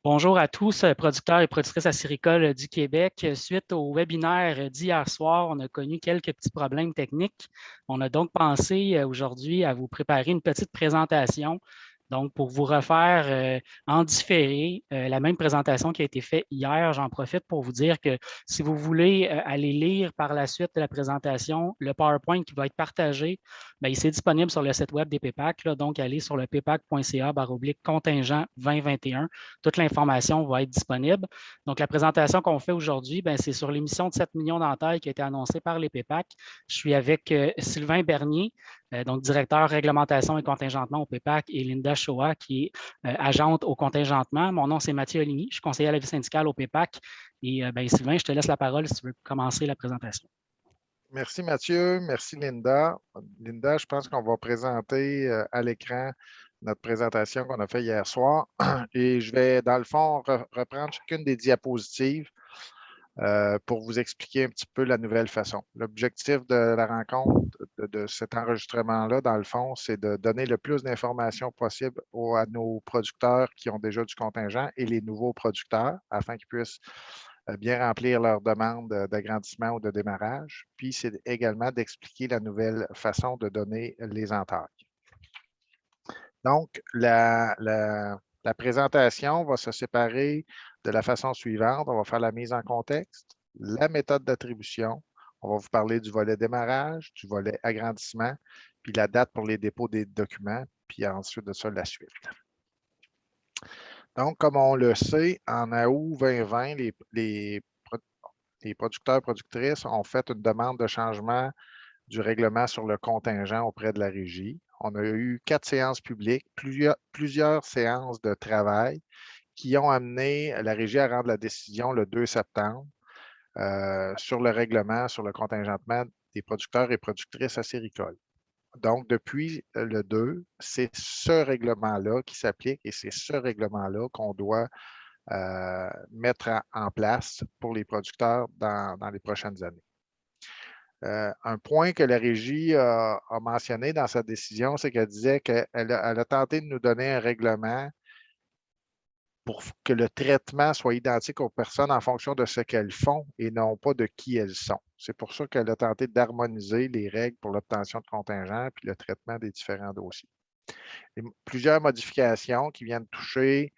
Bonjour à tous, producteurs et productrices acéricoles du Québec. Suite au webinaire d'hier soir, on a connu quelques petits problèmes techniques. On a donc pensé aujourd'hui à vous préparer une petite présentation. Donc, pour vous refaire en différé la même présentation qui a été faite hier, j'en profite pour vous dire que si vous voulez aller lire par la suite de la présentation, le PowerPoint qui va être partagé, bien, c'est disponible sur le site web des PPAC. Donc, allez sur le ppac.ca/contingent 2021. Toute l'information va être disponible. Donc, la présentation qu'on fait aujourd'hui, c'est sur l'émission de 7 millions d'entailles qui a été annoncée par les PPAC. Je suis avec Sylvain Bernier, donc directeur réglementation et contingentement au PPAC, et Linda Shoah, qui est agente au contingentement. Mon nom, c'est Mathieu Oligny. Je suis conseiller à la vie syndicale au PPAC. Et Sylvain, je te laisse la parole si tu veux commencer la présentation. Merci Mathieu, merci Linda. Linda, je pense qu'on va présenter à l'écran notre présentation qu'on a faite hier soir et je vais, dans le fond, reprendre chacune des diapositives pour vous expliquer un petit peu la nouvelle façon. L'objectif de la rencontre, de cet enregistrement-là, dans le fond, c'est de donner le plus d'informations possible à nos producteurs qui ont déjà du contingent et les nouveaux producteurs afin qu'ils puissent bien remplir leurs demandes d'agrandissement ou de démarrage. Puis, c'est également d'expliquer la nouvelle façon de donner les entailles. Donc, la présentation va se séparer de la façon suivante. On va faire la mise en contexte, la méthode d'attribution. On va vous parler du volet démarrage, du volet agrandissement, puis la date pour les dépôts des documents, puis ensuite de ça, la suite. Donc, comme on le sait, en août 2020, les producteurs et productrices ont fait une demande de changement du règlement sur le contingent auprès de la régie. On a eu 4 séances publiques, plusieurs séances de travail qui ont amené la régie à rendre la décision le 2 septembre sur le règlement, sur le contingentement des producteurs et productrices acéricoles. Donc, depuis le 2, c'est ce règlement-là qui s'applique et c'est ce règlement-là qu'on doit mettre en place pour les producteurs dans les prochaines années. Un point que la régie a mentionné dans sa décision, c'est qu'elle disait qu'elle a tenté de nous donner un règlement pour que le traitement soit identique aux personnes en fonction de ce qu'elles font et non pas de qui elles sont. C'est pour ça qu'elle a tenté d'harmoniser les règles pour l'obtention de contingents puis le traitement des différents dossiers. Plusieurs modifications qui viennent toucher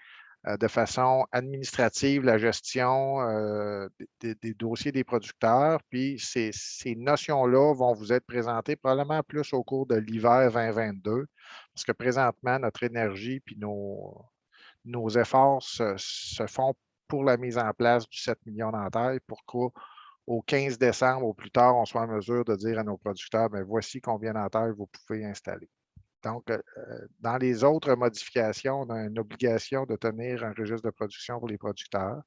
de façon administrative la gestion des dossiers des producteurs. Puis ces notions-là vont vous être présentées probablement plus au cours de l'hiver 2022, parce que présentement, notre énergie puis nos efforts se font pour la mise en place du 7 millions d'entailles pour qu'au 15 décembre, au plus tard, on soit en mesure de dire à nos producteurs, bien, voici combien d'entailles vous pouvez installer. Donc, dans les autres modifications, on a une obligation de tenir un registre de production pour les producteurs.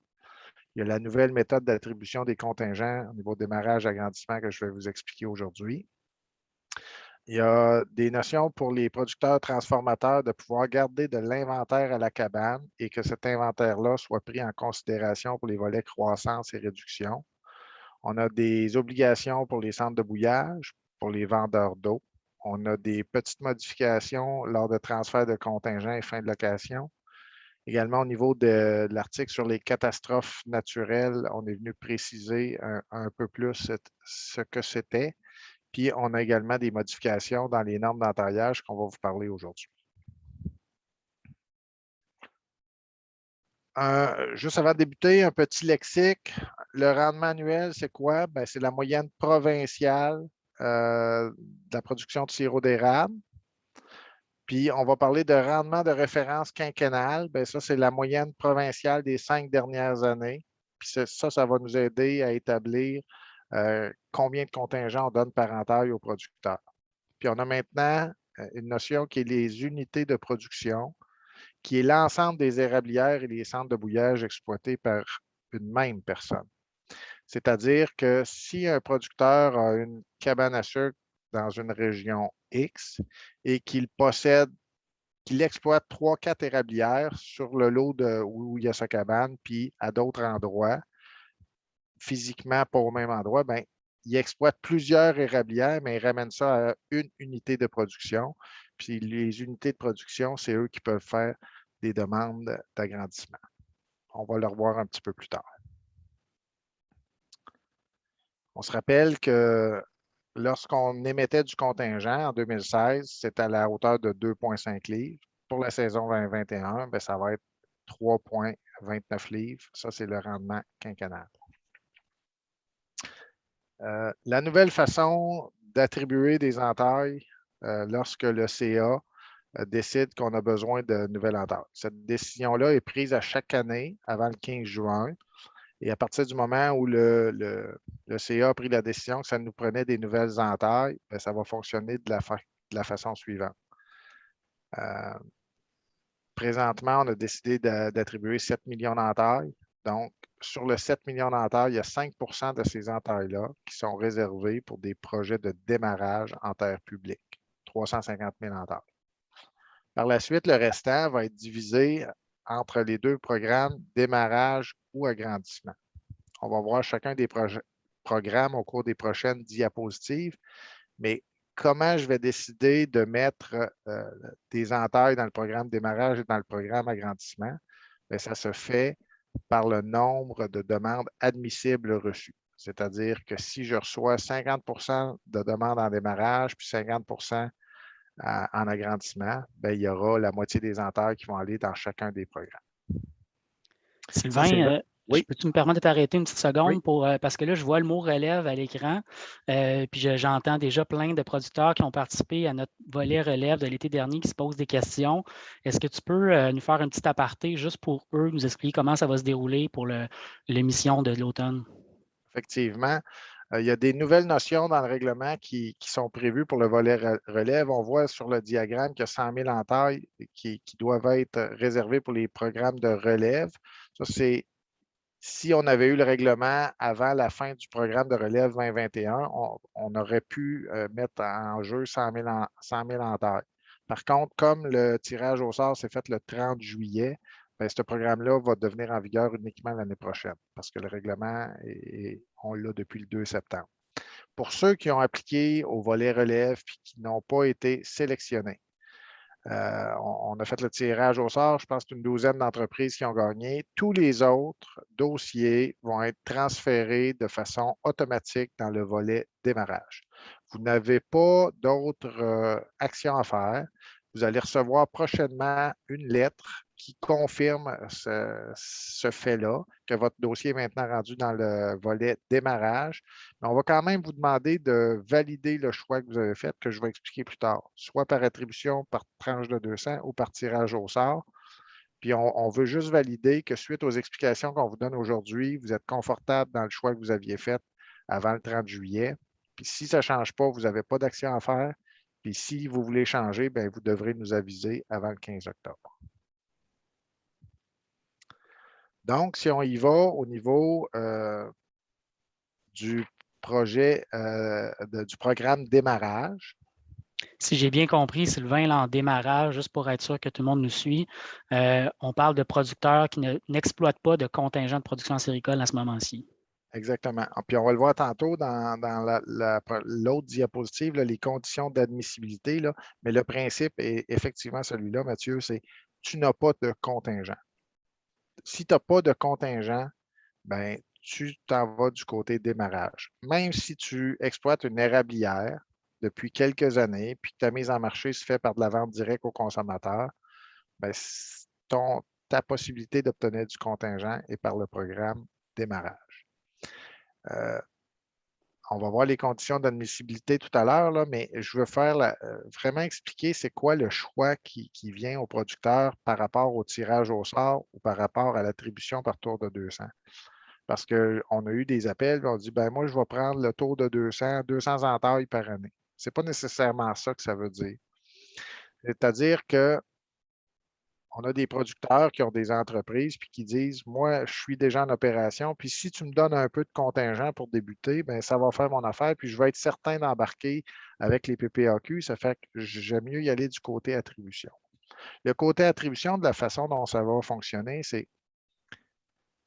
Il y a la nouvelle méthode d'attribution des contingents au niveau démarrage, agrandissement que je vais vous expliquer aujourd'hui. Il y a des notions pour les producteurs transformateurs de pouvoir garder de l'inventaire à la cabane et que cet inventaire-là soit pris en considération pour les volets croissance et réduction. On a des obligations pour les centres de bouillage, pour les vendeurs d'eau. On a des petites modifications lors de transfert de contingents et fin de location. Également, au niveau de l'article sur les catastrophes naturelles, on est venu préciser un peu plus ce que c'était. Puis, on a également des modifications dans les normes d'entaillage qu'on va vous parler aujourd'hui. Juste avant de débuter, un petit lexique. Le rendement annuel, c'est quoi? C'est la moyenne provinciale de la production de sirop d'érable. Puis, on va parler de rendement de référence quinquennale. Ça, c'est la moyenne provinciale des 5 dernières années. Puis ça va nous aider à établir combien de contingents on donne par entaille aux producteurs. Puis, on a maintenant une notion qui est les unités de production, qui est l'ensemble des érablières et les centres de bouillage exploités par une même personne. C'est-à-dire que si un producteur a une cabane à sucre dans une région X et qu'il exploite 3-4 érablières sur le lot où il y a sa cabane, puis à d'autres endroits, physiquement pas au même endroit, il exploite plusieurs érablières, mais il ramène ça à une unité de production. Puis les unités de production, c'est eux qui peuvent faire des demandes d'agrandissement. on va le revoir un petit peu plus tard. On se rappelle que lorsqu'on émettait du contingent en 2016, c'était à la hauteur de 2,5 livres. Pour la saison 2021, ça va être 3,29 livres. Ça, c'est le rendement quinquennal. La nouvelle façon d'attribuer des entailles lorsque le CA décide qu'on a besoin de nouvelles entailles. Cette décision-là est prise à chaque année avant le 15 juin. Et à partir du moment où le CA a pris la décision que ça nous prenait des nouvelles entailles, ça va fonctionner de la façon suivante. Présentement, on a décidé d'attribuer 7 millions d'entailles. Donc, sur le 7 millions d'entailles, il y a 5 de ces entailles-là qui sont réservées pour des projets de démarrage en terre publique, 350 000 entailles. Par la suite, le restant va être divisé entre les deux programmes démarrage ou agrandissement. On va voir chacun des programmes au cours des prochaines diapositives, mais comment je vais décider de mettre des entailles dans le programme démarrage et dans le programme agrandissement? Bien, ça se fait par le nombre de demandes admissibles reçues. C'est-à-dire que si je reçois 50 de demandes en démarrage puis 50 en agrandissement, bien, il y aura la moitié des entailles qui vont aller dans chacun des programmes. Sylvain, oui. peux-tu me permettre de t'arrêter une petite seconde Oui. parce que là, je vois le mot relève à l'écran, puis j'entends déjà plein de producteurs qui ont participé à notre volet relève de l'été dernier qui se posent des questions. Est-ce que tu peux nous faire un petit aparté juste pour eux, nous expliquer comment ça va se dérouler pour l'émission de l'automne? Effectivement. Il y a des nouvelles notions dans le règlement qui sont prévues pour le volet relève. On voit sur le diagramme qu'il y a 100 000 entailles qui doivent être réservées pour les programmes de relève. Ça, c'est si on avait eu le règlement avant la fin du programme de relève 2021, on aurait pu mettre en jeu 100 000 entailles. Par contre, comme le tirage au sort s'est fait le 30 juillet, bien, ce programme-là va devenir en vigueur uniquement l'année prochaine parce que le règlement, on l'a depuis le 2 septembre. Pour ceux qui ont appliqué au volet relève et qui n'ont pas été sélectionnés, on a fait le tirage au sort. Je pense que c'est une douzaine d'entreprises qui ont gagné. Tous les autres dossiers vont être transférés de façon automatique dans le volet démarrage. Vous n'avez pas d'autres actions à faire. Vous allez recevoir prochainement une lettre qui confirme ce fait-là, que votre dossier est maintenant rendu dans le volet démarrage. Mais on va quand même vous demander de valider le choix que vous avez fait, que je vais expliquer plus tard, soit par attribution, par tranche de 200 ou par tirage au sort. Puis on veut juste valider que suite aux explications qu'on vous donne aujourd'hui, vous êtes confortable dans le choix que vous aviez fait avant le 30 juillet. Puis si ça ne change pas, vous n'avez pas d'action à faire. Puis si vous voulez changer, bien, vous devrez nous aviser avant le 15 octobre. Donc, si on y va au niveau du projet, du programme démarrage. Si j'ai bien compris, Sylvain, là, en démarrage, juste pour être sûr que tout le monde nous suit, on parle de producteurs qui n'exploitent pas de contingent de production acéricole à ce moment-ci. Exactement. Puis on va le voir tantôt dans l'autre diapositive, là, les conditions d'admissibilité, mais le principe est effectivement celui-là, Mathieu, c'est tu n'as pas de contingent. Si tu n'as pas de contingent, ben, tu t'en vas du côté démarrage. Même si tu exploites une érablière depuis quelques années, puis que ta mise en marché se fait par de la vente directe au consommateur, ben, ta possibilité d'obtenir du contingent est par le programme démarrage. On va voir les conditions d'admissibilité tout à l'heure, mais je veux vraiment expliquer c'est quoi le choix qui vient au producteur par rapport au tirage au sort ou par rapport à l'attribution par tour de 200. Parce qu'on a eu des appels, on dit, ben moi, je vais prendre le tour de 200 entailles par année. Ce n'est pas nécessairement ça que ça veut dire. C'est-à-dire que on a des producteurs qui ont des entreprises puis qui disent, moi, je suis déjà en opération, puis si tu me donnes un peu de contingent pour débuter, bien, ça va faire mon affaire, puis je vais être certain d'embarquer avec les PPAQ. Ça fait que j'aime mieux y aller du côté attribution. Le côté attribution, de la façon dont ça va fonctionner, c'est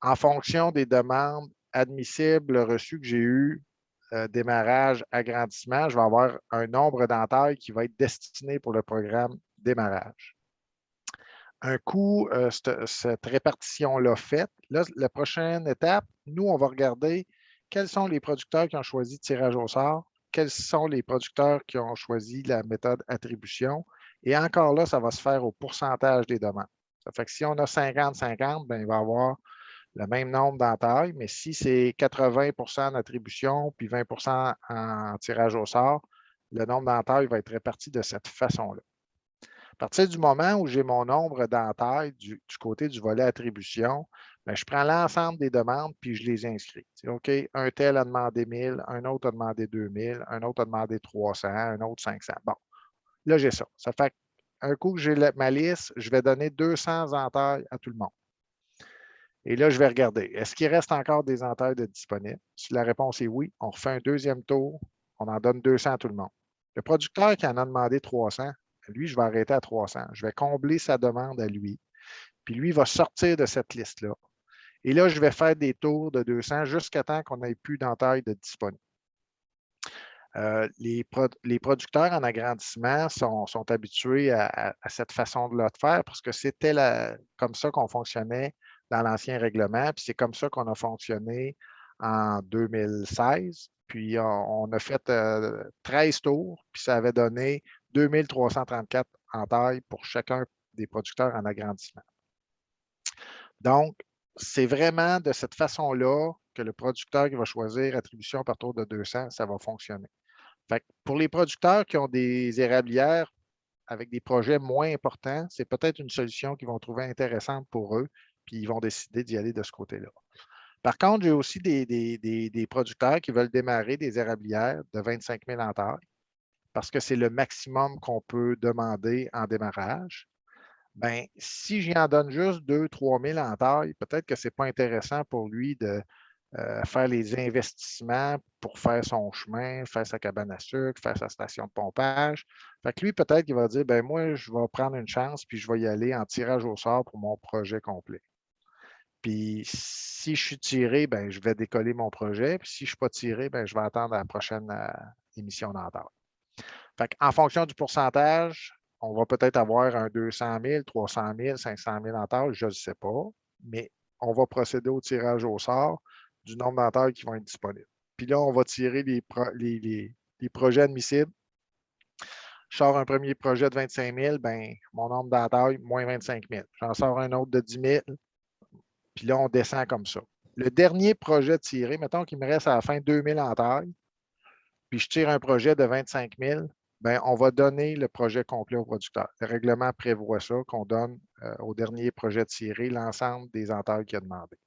en fonction des demandes admissibles reçues que j'ai eues, démarrage, agrandissement, je vais avoir un nombre d'entailles qui va être destiné pour le programme démarrage. Un coup, cette répartition-là faite, là, la prochaine étape, nous, on va regarder quels sont les producteurs qui ont choisi tirage au sort, quels sont les producteurs qui ont choisi la méthode attribution. Et encore là, ça va se faire au pourcentage des demandes. Ça fait que si on a 50-50, ben, il va y avoir le même nombre d'entailles, mais si c'est 80 en attribution puis 20 en tirage au sort, le nombre d'entailles va être réparti de cette façon-là. À partir du moment où j'ai mon nombre d'entailles du côté du volet attribution, bien, je prends l'ensemble des demandes puis je les inscris. OK, un tel a demandé 1000, un autre a demandé 2000, un autre a demandé 300, un autre 500. Bon, là, j'ai ça. Ça fait qu'un coup que j'ai ma liste, je vais donner 200 entailles à tout le monde. Et là, je vais regarder. Est-ce qu'il reste encore des entailles de disponibles? Si la réponse est oui, on refait un deuxième tour. On en donne 200 à tout le monde. Le producteur qui en a demandé 300, lui, je vais arrêter à 300. Je vais combler sa demande à lui. Puis lui va sortir de cette liste-là. Et là, je vais faire des tours de 200 jusqu'à temps qu'on n'ait plus d'entailles de disponibles. Les producteurs en agrandissement sont habitués à cette façon-là de faire parce que c'était comme ça qu'on fonctionnait dans l'ancien règlement, puis c'est comme ça qu'on a fonctionné en 2016. Puis on a fait 13 tours, puis ça avait donné 2334 entailles pour chacun des producteurs en agrandissement. Donc, c'est vraiment de cette façon-là que le producteur qui va choisir attribution par tour de 200, ça va fonctionner. Fait que pour les producteurs qui ont des érablières avec des projets moins importants, c'est peut-être une solution qu'ils vont trouver intéressante pour eux, puis ils vont décider d'y aller de ce côté-là. Par contre, j'ai aussi des producteurs qui veulent démarrer des érablières de 25 000 entailles parce que c'est le maximum qu'on peut demander en démarrage. Bien, si j'y en donne juste 2 000 à 3 000 entailles, peut-être que ce n'est pas intéressant pour lui de faire les investissements pour faire son chemin, faire sa cabane à sucre, faire sa station de pompage. Fait que lui, peut-être qu'il va dire, ben moi, je vais prendre une chance, puis je vais y aller en tirage au sort pour mon projet complet. Puis si je suis tiré, ben, je vais décoller mon projet. Puis si je ne suis pas tiré, ben, je vais attendre la prochaine émission d'entente. En fonction du pourcentage, on va peut-être avoir un 200 000, 300 000, 500 000 entailles, je ne sais pas, mais on va procéder au tirage au sort du nombre d'entailles qui vont être disponibles. Puis là, on va tirer les projets admissibles. Je sors un premier projet de 25 000, ben, mon nombre d'entailles, moins 25 000. J'en sors un autre de 10 000, puis là, on descend comme ça. Le dernier projet tiré, mettons qu'il me reste à la fin 2 000 entailles, puis je tire un projet de 25 000, bien, on va donner le projet complet au producteur. Le règlement prévoit ça, qu'on donne au dernier projet tiré l'ensemble des entailles qu'il a demandé.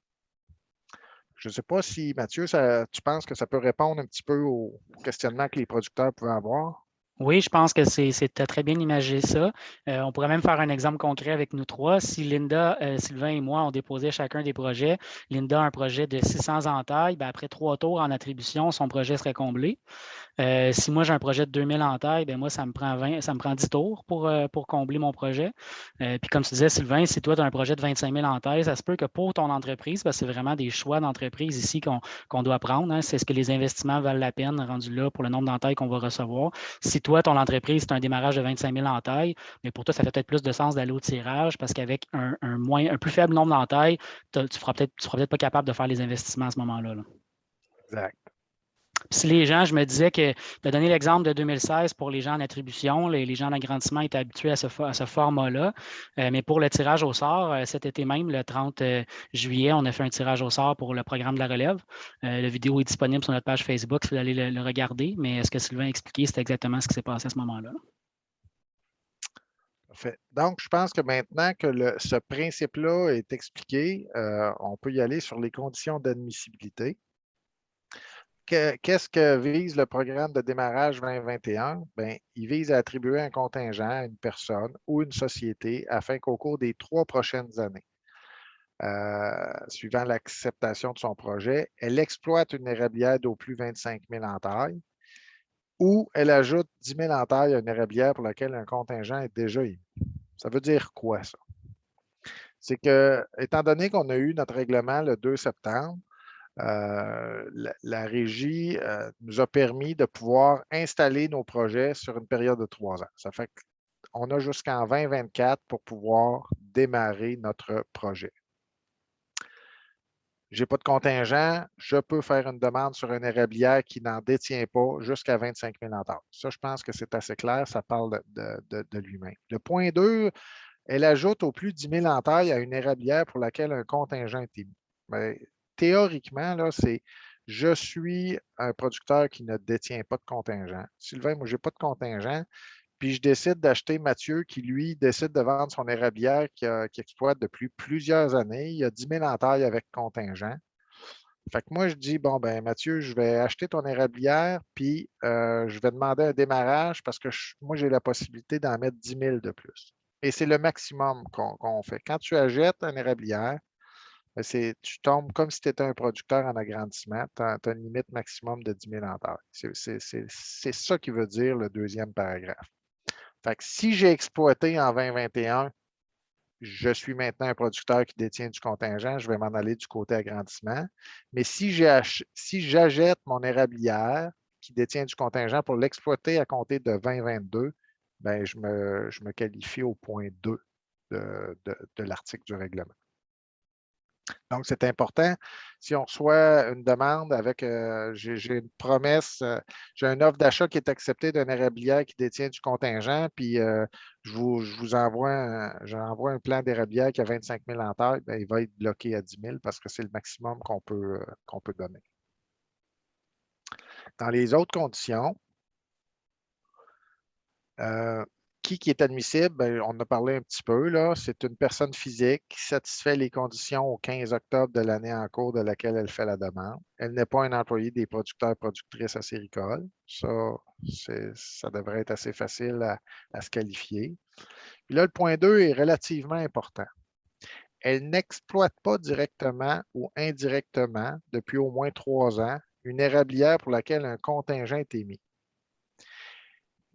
Je ne sais pas si, Mathieu, tu penses que ça peut répondre un petit peu aux questionnements que les producteurs pouvaient avoir? Oui, je pense que c'est très bien imagé ça. On pourrait même faire un exemple concret avec nous trois. Si Linda, Sylvain et moi, on déposait chacun des projets, Linda a un projet de 600 entailles, bien, après 3 tours en attribution, son projet serait comblé. Si moi j'ai un projet de 2000 entailles, bien moi, ça me prend 10 tours pour combler mon projet. Puis comme tu disais, Sylvain, si toi tu as un projet de 25 000 entailles, ça se peut que pour ton entreprise, parce que c'est vraiment des choix d'entreprise ici qu'on doit prendre, hein, c'est ce que les investissements valent la peine rendu là pour le nombre d'entailles qu'on va recevoir. Si toi, ton entreprise, c'est un démarrage de 25 000 entailles, mais pour toi, ça fait peut-être plus de sens d'aller au tirage parce qu'avec un plus faible nombre d'entailles, tu ne seras peut-être pas capable de faire les investissements à ce moment-là. Exact. Si les gens, je me disais que tu as donné l'exemple de 2016 pour les gens en attribution, les gens en agrandissement étaient habitués à ce format-là. Mais pour le tirage au sort, cet été même, le 30 juillet, on a fait un tirage au sort pour le programme de la relève. La vidéo est disponible sur notre page Facebook si vous allez le regarder. Mais ce que Sylvain a expliqué, c'est exactement ce qui s'est passé à ce moment-là. Parfait. Donc, je pense que maintenant que ce principe-là est expliqué, on peut y aller sur les conditions d'admissibilité. Qu'est-ce que vise le programme de démarrage 2021? Bien, il vise à attribuer un contingent à une personne ou une société afin qu'au cours des 3 prochaines années, suivant l'acceptation de son projet, elle exploite une érablière d'au plus 25 000 entailles ou elle ajoute 10 000 entailles à une érablière pour laquelle un contingent est déjà émis. Ça veut dire quoi, ça? C'est que, étant donné qu'on a eu notre règlement le 2 septembre, la régie nous a permis de pouvoir installer nos projets sur une période de 3 ans. Ça fait qu'on a jusqu'en 2024 pour pouvoir démarrer notre projet. Je n'ai pas de contingent, je peux faire une demande sur une érablière qui n'en détient pas jusqu'à 25 000 ampères. Ça, je pense que c'est assez clair, ça parle de lui-même. Le point 2, elle ajoute au plus 10 000 ampères à une érablière pour laquelle un contingent est émis. Mais, théoriquement, là, c'est je suis un producteur qui ne détient pas de contingent. Sylvain, moi, je n'ai pas de contingent. Puis je décide d'acheter Mathieu qui, lui, décide de vendre son érablière qui exploite depuis plusieurs années. Il y a 10 000 en taille avec contingent. Fait que moi, je dis, bon, ben Mathieu, je vais acheter ton érablière, puis je vais demander un démarrage parce que moi, j'ai la possibilité d'en mettre 10 000 de plus. Et c'est le maximum qu'on fait. Quand tu achètes un érablière, ben, tu tombes comme si tu étais un producteur en agrandissement. Tu as une limite maximum de 10 000 en taille. C'est ça qui veut dire le deuxième paragraphe. Fait que si j'ai exploité en 2021, je suis maintenant un producteur qui détient du contingent, je vais m'en aller du côté agrandissement. Mais si j'achète mon érablière qui détient du contingent pour l'exploiter à compter de 2022, ben, je me qualifie au point 2 de l'article du règlement. Donc, c'est important. Si on reçoit une demande avec, j'ai une promesse, j'ai une offre d'achat qui est acceptée d'un érablière qui détient du contingent, puis je vous envoie j'envoie un plan d'érablière qui a 25 000 en taille, bien, il va être bloqué à 10 000 parce que c'est le maximum qu'on peut donner. Dans les autres conditions, qui est admissible? Bien, on en a parlé un petit peu, là. C'est une personne physique qui satisfait les conditions au 15 octobre de l'année en cours de laquelle elle fait la demande. Elle n'est pas un employé des producteurs-productrices acéricoles. Ça devrait être assez facile à se qualifier. Puis là, le point 2 est relativement important. Elle n'exploite pas directement ou indirectement, depuis au moins 3 ans, une érablière pour laquelle un contingent est émis.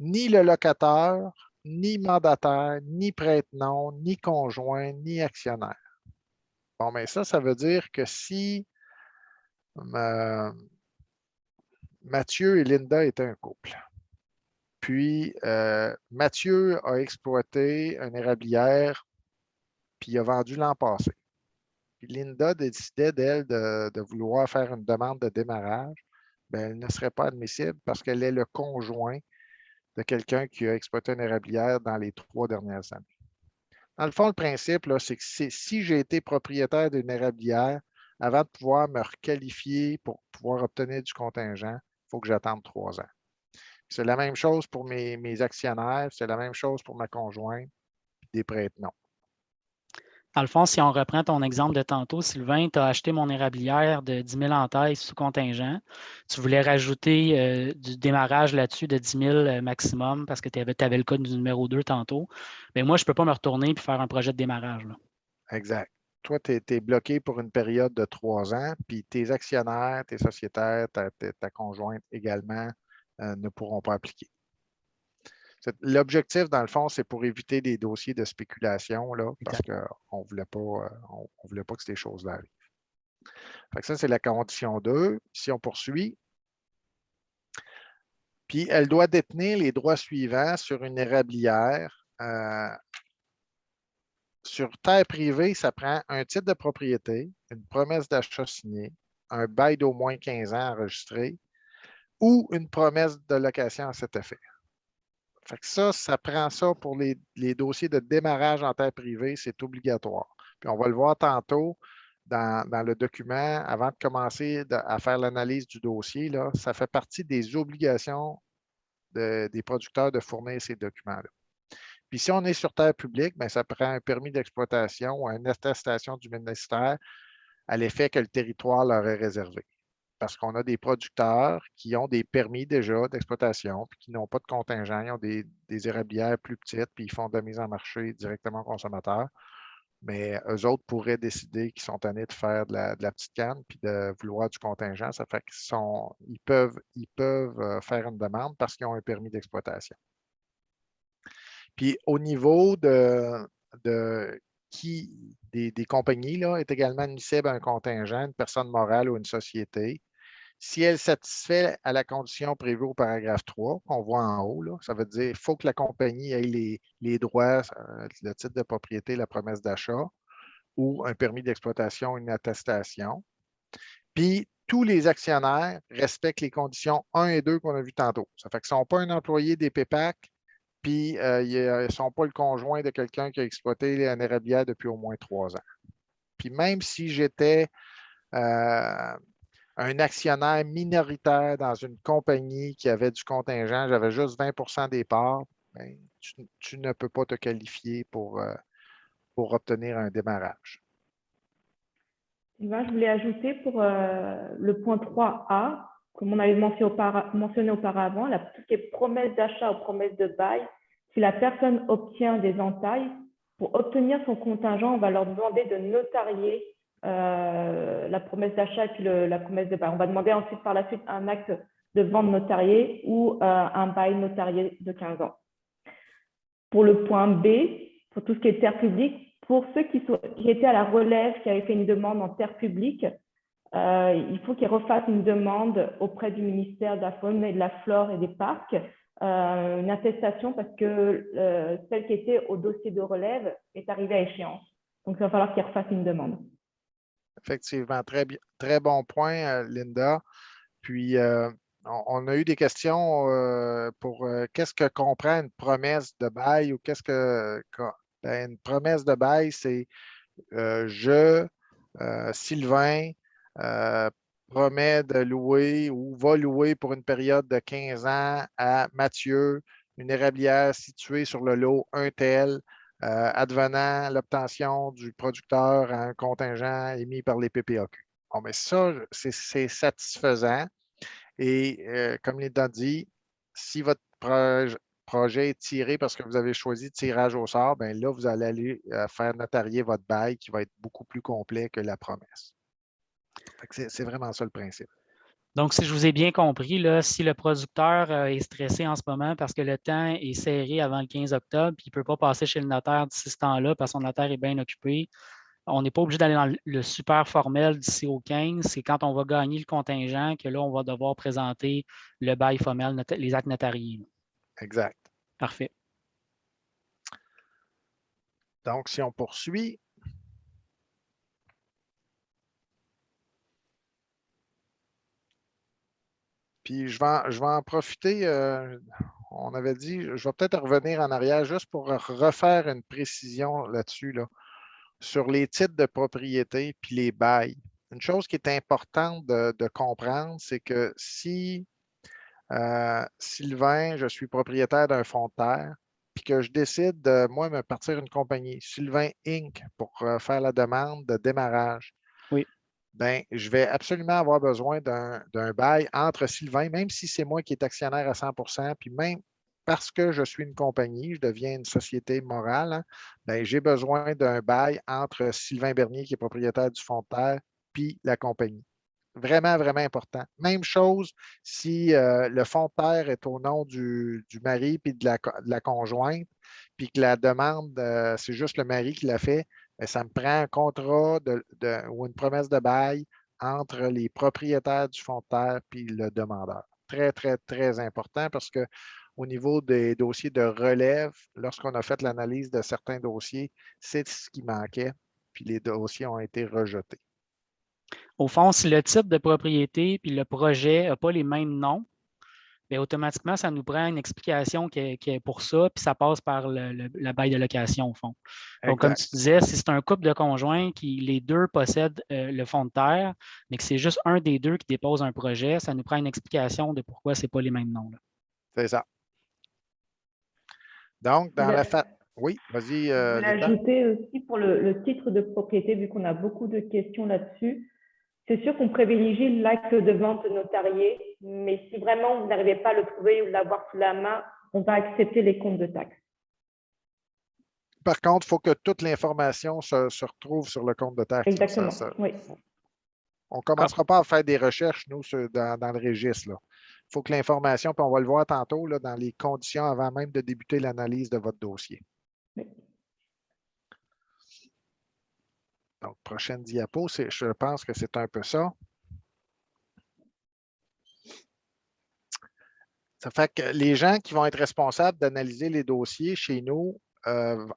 Ni le locataire, ni mandataire, ni prête-nom, ni conjoint, ni actionnaire. Bon, mais ça veut dire que si Mathieu et Linda étaient un couple, puis Mathieu a exploité une érablière, puis il a vendu l'an passé. Puis Linda décidait d'elle de vouloir faire une demande de démarrage, bien, elle ne serait pas admissible parce qu'elle est le conjoint de quelqu'un qui a exploité une érablière dans les 3 dernières années. Dans le fond, le principe, c'est que si j'ai été propriétaire d'une érablière, avant de pouvoir me requalifier pour pouvoir obtenir du contingent, il faut que j'attende 3 ans. C'est la même chose pour mes actionnaires, c'est la même chose pour ma conjointe, des prête-noms. Dans le fond, si on reprend ton exemple de tantôt, Sylvain, tu as acheté mon érablière de 10 000 en taille sous contingent. Tu voulais rajouter du démarrage là-dessus de 10 000 maximum parce que tu avais le code du numéro 2 tantôt. Mais moi, je ne peux pas me retourner et faire un projet de démarrage, là. Exact. Toi, tu es bloqué pour une période de 3 ans, puis tes actionnaires, tes sociétaires, ta conjointe également ne pourront pas appliquer. L'objectif, dans le fond, c'est pour éviter des dossiers de spéculation, là, parce qu'on ne voulait pas que ces choses-là arrivent. Fait que ça, c'est la condition 2. Si on poursuit, puis elle doit détenir les droits suivants sur une érablière. Sur terre privée, ça prend un titre de propriété, une promesse d'achat signée, un bail d'au moins 15 ans enregistré ou une promesse de location à cet effet. Fait que ça prend ça pour les dossiers de démarrage en terre privée, c'est obligatoire. Puis on va le voir tantôt dans le document, avant de commencer à faire l'analyse du dossier, là, ça fait partie des obligations des producteurs de fournir ces documents-là. Puis si on est sur terre publique, bien, ça prend un permis d'exploitation ou une attestation du ministère à l'effet que le territoire leur est réservé. Parce qu'on a des producteurs qui ont des permis déjà d'exploitation, puis qui n'ont pas de contingent, ils ont des érablières plus petites, puis ils font de la mise en marché directement aux consommateurs. Mais eux autres pourraient décider qu'ils sont tannés de faire de la petite canne, puis de vouloir du contingent. Ça fait qu'ils peuvent faire une demande parce qu'ils ont un permis d'exploitation. Puis au niveau des compagnies, là, est également admissible un contingent, une personne morale ou une société Si elle satisfait à la condition prévue au paragraphe 3, qu'on voit en haut, là, ça veut dire qu'il faut que la compagnie ait les droits, le titre de propriété, la promesse d'achat ou un permis d'exploitation, une attestation. Puis, tous les actionnaires respectent les conditions 1 et 2 qu'on a vues tantôt. Ça fait qu'ils ne sont pas un employé des PEPAC, puis ils ne sont pas le conjoint de quelqu'un qui a exploité un érablière depuis au moins 3 ans. Puis même si j'étais un actionnaire minoritaire dans une compagnie qui avait du contingent, j'avais juste 20 des parts, bien, tu ne peux pas te qualifier pour obtenir un démarrage. Sylvain, je voulais ajouter pour le point 3A, comme on avait mentionné auparavant, tout ce qui est promesse d'achat ou promesse de bail, si la personne obtient des entailles, pour obtenir son contingent, on va leur demander de notarier la promesse d'achat et puis la promesse de bail. On va demander ensuite par la suite un acte de vente notarié ou un bail notarié de 15 ans. Pour le point B, pour tout ce qui est terre publique, pour ceux qui étaient à la relève, qui avaient fait une demande en terre publique, il faut qu'ils refassent une demande auprès du ministère de la Faune et de la Flore et des Parcs, une attestation parce que celle qui était au dossier de relève est arrivée à échéance. Donc, il va falloir qu'ils refassent une demande. Effectivement, très bon point, Linda. Puis, on a eu des questions pour qu'est-ce que comprend une promesse de bail ou qu'est-ce que une promesse de bail, c'est Sylvain, promet de louer ou va louer pour une période de 15 ans à Mathieu une érablière située sur le lot un tel, advenant l'obtention du producteur à un contingent émis par les PPAQ. Bon, mais ça, c'est satisfaisant. Et comme Linda dit, si votre projet est tiré parce que vous avez choisi tirage au sort, bien là, vous allez aller faire notarier votre bail qui va être beaucoup plus complet que la promesse. C'est vraiment ça le principe. Donc, si je vous ai bien compris, là, si le producteur est stressé en ce moment parce que le temps est serré avant le 15 octobre, puis il ne peut pas passer chez le notaire d'ici ce temps-là parce que son notaire est bien occupé, on n'est pas obligé d'aller dans le super formel d'ici au 15. C'est quand on va gagner le contingent que là, on va devoir présenter le bail formel, les actes notariés. Exact. Parfait. Donc, si on poursuit, puis je vais en profiter. On avait dit, je vais peut-être revenir en arrière juste pour refaire une précision là-dessus, là, sur les titres de propriété puis les bails. Une chose qui est importante de comprendre, c'est que si Sylvain, je suis propriétaire d'un fonds de terre, puis que je décide de, moi, me partir une compagnie, Sylvain Inc., pour faire la demande de démarrage, oui. Bien, je vais absolument avoir besoin d'un bail entre Sylvain, même si c'est moi qui est actionnaire à 100 puis même parce que je suis une compagnie, je deviens une société morale, hein, bien, j'ai besoin d'un bail entre Sylvain Bernier, qui est propriétaire du fonds de terre, puis la compagnie. Vraiment, vraiment important. Même chose si le fonds de terre est au nom du mari puis de la conjointe, puis que la demande, c'est juste le mari qui l'a fait, bien, ça me prend un contrat ou une promesse de bail entre les propriétaires du fonds de terre puis le demandeur. Très, très, très important parce que au niveau des dossiers de relève, lorsqu'on a fait l'analyse de certains dossiers, c'est ce qui manquait, puis les dossiers ont été rejetés. Au fond, si le titre de propriété puis le projet n'a pas les mêmes noms, bien, automatiquement, ça nous prend une explication qui est pour ça, puis ça passe par la bail de location, au fond. Donc, comme Exact. tu disais, si c'est un couple de conjoints qui, les deux possèdent le fonds de terre, mais que c'est juste un des deux qui dépose un projet, ça nous prend une explication de pourquoi ce n'est pas les mêmes noms. C'est ça. Donc, dans la Oui, vas-y, Je voulais Linda. ajouter aussi pour le titre de propriété, vu qu'on a beaucoup de questions là-dessus. C'est sûr qu'on privilégie l'acte de vente notarié, mais si vraiment vous n'arrivez pas à le trouver ou l'avoir sous la main, on va accepter les comptes de taxes. Par contre, il faut que toute l'information se retrouve sur le compte de taxe. Exactement, oui. On ne commencera pas à faire des recherches, nous, dans le registre. Il faut que l'information, puis on va le voir tantôt, là, dans les conditions avant même de débuter l'analyse de votre dossier. Oui. Donc, prochaine diapo, je pense que c'est un peu ça. Ça fait que les gens qui vont être responsables d'analyser les dossiers chez nous,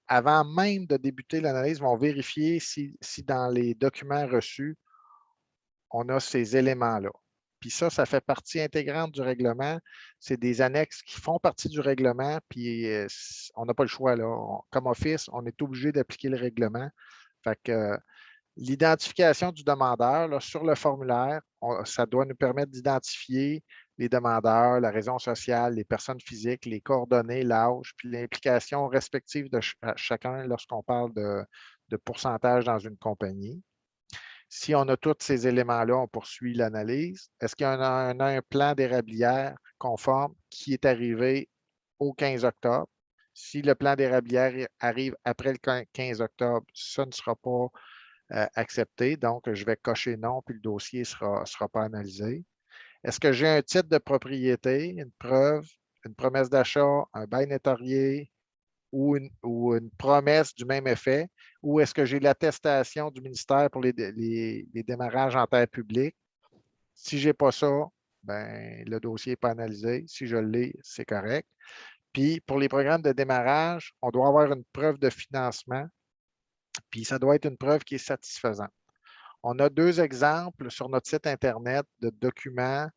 avant même de débuter l'analyse, vont vérifier si dans les documents reçus, on a ces éléments-là. Puis ça fait partie intégrante du règlement. C'est des annexes qui font partie du règlement, puis on n'a pas le choix, là. Comme Office, on est obligé d'appliquer le règlement. Fait que l'identification du demandeur là, sur le formulaire, ça doit nous permettre d'identifier les demandeurs, la raison sociale, les personnes physiques, les coordonnées, l'âge, puis l'implication respective de chacun lorsqu'on parle de pourcentage dans une compagnie. Si on a tous ces éléments-là, on poursuit l'analyse. Est-ce qu'il y a un plan d'érablière conforme qui est arrivé au 15 octobre? Si le plan d'érablière arrive après le 15 octobre, ça ne sera pas accepté. Donc, je vais cocher non, puis le dossier ne sera pas analysé. Est-ce que j'ai un titre de propriété, une preuve, une promesse d'achat, un bail notarié ou une promesse du même effet? Ou est-ce que j'ai l'attestation du ministère pour les démarrages en terre publique? Si je n'ai pas ça, ben, le dossier n'est pas analysé. Si je l'ai, c'est correct. Puis, pour les programmes de démarrage, on doit avoir une preuve de financement, puis ça doit être une preuve qui est satisfaisante. On a 2 exemples sur notre site Internet de documents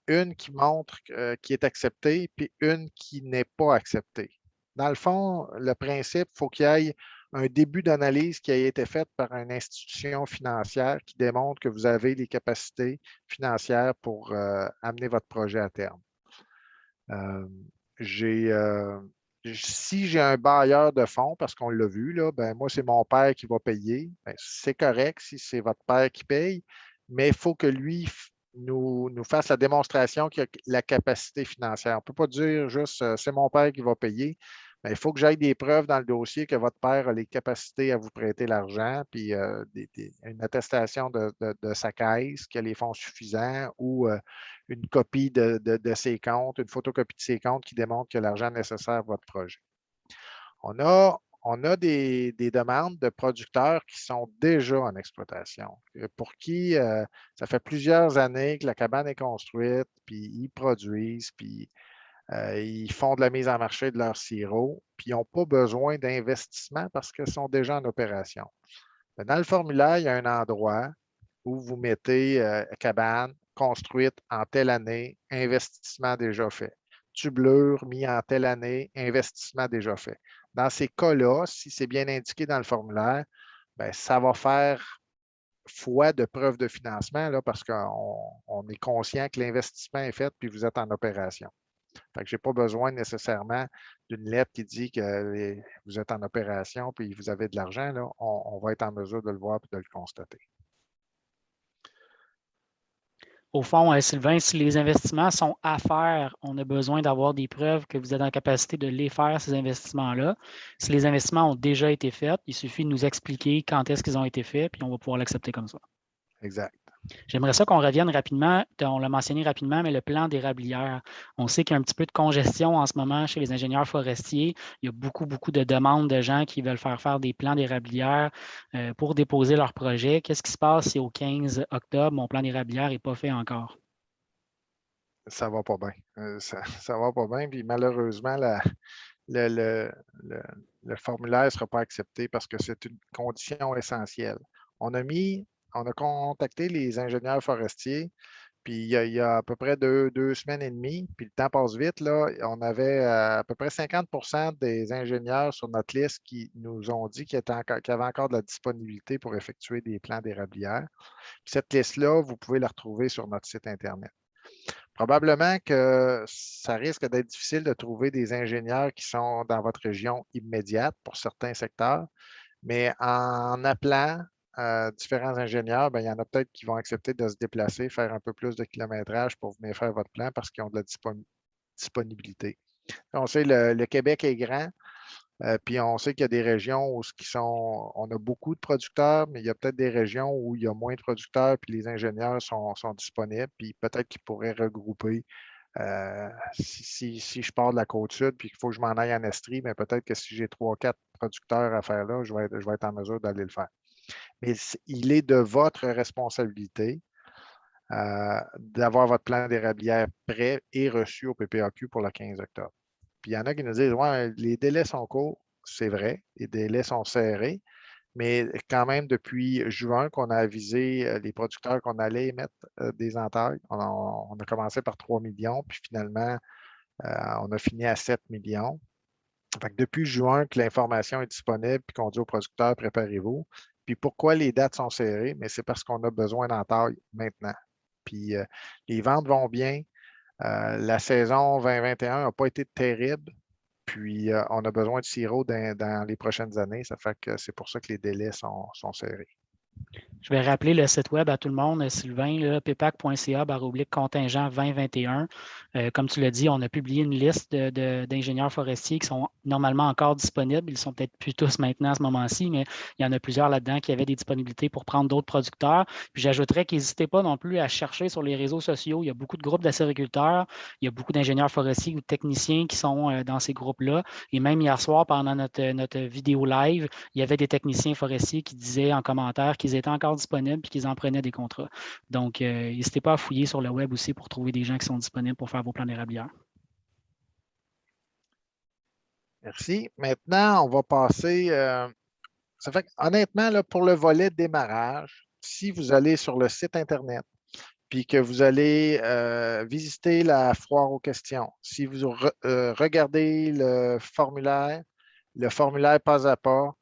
une qui montre qui est acceptée, puis une qui n'est pas acceptée. Dans le fond, le principe, il faut qu'il y ait un début d'analyse qui a été fait par une institution financière qui démontre que vous avez les capacités financières pour amener votre projet à terme. Si j'ai un bailleur de fonds, parce qu'on l'a vu, là, ben moi, c'est mon père qui va payer. Ben, c'est correct si c'est votre père qui paye, mais il faut que lui nous fasse la démonstration qu'il a la capacité financière. On ne peut pas dire juste c'est mon père qui va payer. Mais il faut que j'aille des preuves dans le dossier que votre père a les capacités à vous prêter l'argent, puis une attestation de sa caisse, qu'il a les fonds suffisants ou une copie de ses comptes, une photocopie de ses comptes qui démontre qu'il y a l'argent nécessaire à votre projet. On a des demandes de producteurs qui sont déjà en exploitation, pour qui ça fait plusieurs années que la cabane est construite, puis ils produisent, puis ils font de la mise en marché de leur sirop, puis ils n'ont pas besoin d'investissement parce qu'ils sont déjà en opération. Mais dans le formulaire, il y a un endroit où vous mettez cabane construite en telle année, investissement déjà fait. Tublure mis en telle année, investissement déjà fait. Dans ces cas-là, si c'est bien indiqué dans le formulaire, bien, ça va faire foi de preuve de financement là, parce qu'on est conscient que l'investissement est fait puis vous êtes en opération. Fait que je n'ai pas besoin nécessairement d'une lettre qui dit que vous êtes en opération puis vous avez de l'argent. Là, on va être en mesure de le voir et de le constater. Au fond, Sylvain, si les investissements sont à faire, on a besoin d'avoir des preuves que vous êtes en capacité de les faire, ces investissements-là. Si les investissements ont déjà été faits, il suffit de nous expliquer quand est-ce qu'ils ont été faits, puis on va pouvoir l'accepter comme ça. Exact. J'aimerais ça qu'on revienne rapidement, on l'a mentionné rapidement, mais le plan d'érablière. On sait qu'il y a un petit peu de congestion en ce moment chez les ingénieurs forestiers. Il y a beaucoup de demandes de gens qui veulent faire des plans d'érablière pour déposer leur projet. Qu'est-ce qui se passe si au 15 octobre, mon plan d'érablière n'est pas fait encore? Ça ne va pas bien. Ça ne va pas bien. Puis malheureusement, le formulaire ne sera pas accepté parce que c'est une condition essentielle. On a contacté les ingénieurs forestiers, puis il y a à peu près 2 semaines et demie, puis le temps passe vite, là, on avait à peu près 50 des ingénieurs sur notre liste qui nous ont dit qu'il y avait encore de la disponibilité pour effectuer des plans d'érablière. Puis cette liste-là, vous pouvez la retrouver sur notre site Internet. Probablement que ça risque d'être difficile de trouver des ingénieurs qui sont dans votre région immédiate pour certains secteurs, mais en appelant différents ingénieurs, bien, il y en a peut-être qui vont accepter de se déplacer, faire un peu plus de kilométrage pour venir faire votre plan parce qu'ils ont de la disponibilité. On sait que le Québec est grand, puis on sait qu'il y a des régions où on a beaucoup de producteurs, mais il y a peut-être des régions où il y a moins de producteurs, puis les ingénieurs sont disponibles, puis peut-être qu'ils pourraient regrouper. Si je pars de la Côte-Sud, puis qu'il faut que je m'en aille en Estrie, mais peut-être que si j'ai 3-4 producteurs à faire là, je vais être en mesure d'aller le faire. Mais il est de votre responsabilité d'avoir votre plan d'érablière prêt et reçu au PPAQ pour le 15 octobre. Puis il y en a qui nous disent, ouais, les délais sont courts, c'est vrai, les délais sont serrés, mais quand même, depuis juin qu'on a avisé les producteurs qu'on allait émettre des entailles, on a commencé par 3 millions, puis finalement, on a fini à 7 millions. Fait que depuis juin que l'information est disponible, puis qu'on dit aux producteurs, préparez-vous. Puis pourquoi les dates sont serrées? Mais c'est parce qu'on a besoin d'entailles maintenant. Puis les ventes vont bien. La saison 2021 n'a pas été terrible. Puis on a besoin de sirop dans les prochaines années. Ça fait que c'est pour ça que les délais sont serrés. Je vais rappeler le site web à tout le monde, Sylvain, pepac.ca/contingent 2021. Comme tu l'as dit, on a publié une liste d'ingénieurs forestiers qui sont normalement encore disponibles. Ils ne sont peut-être plus tous maintenant à ce moment-ci, mais il y en a plusieurs là-dedans qui avaient des disponibilités pour prendre d'autres producteurs. Puis j'ajouterais qu'ils n'hésitez pas non plus à chercher sur les réseaux sociaux. Il y a beaucoup de groupes d'acériculteurs, il y a beaucoup d'ingénieurs forestiers ou de techniciens qui sont dans ces groupes-là. Et même hier soir, pendant notre vidéo live, il y avait des techniciens forestiers qui disaient en commentaire qu'ils étaient encore disponibles et qu'ils en prenaient des contrats. Donc, n'hésitez pas à fouiller sur le web aussi pour trouver des gens qui sont disponibles pour faire vos plans d'érablière. Merci. Maintenant, on va passer. Ça fait honnêtement, là, pour le volet démarrage, si vous allez sur le site Internet, puis que vous allez visiter la foire aux questions, si vous regardez le formulaire pas à pas,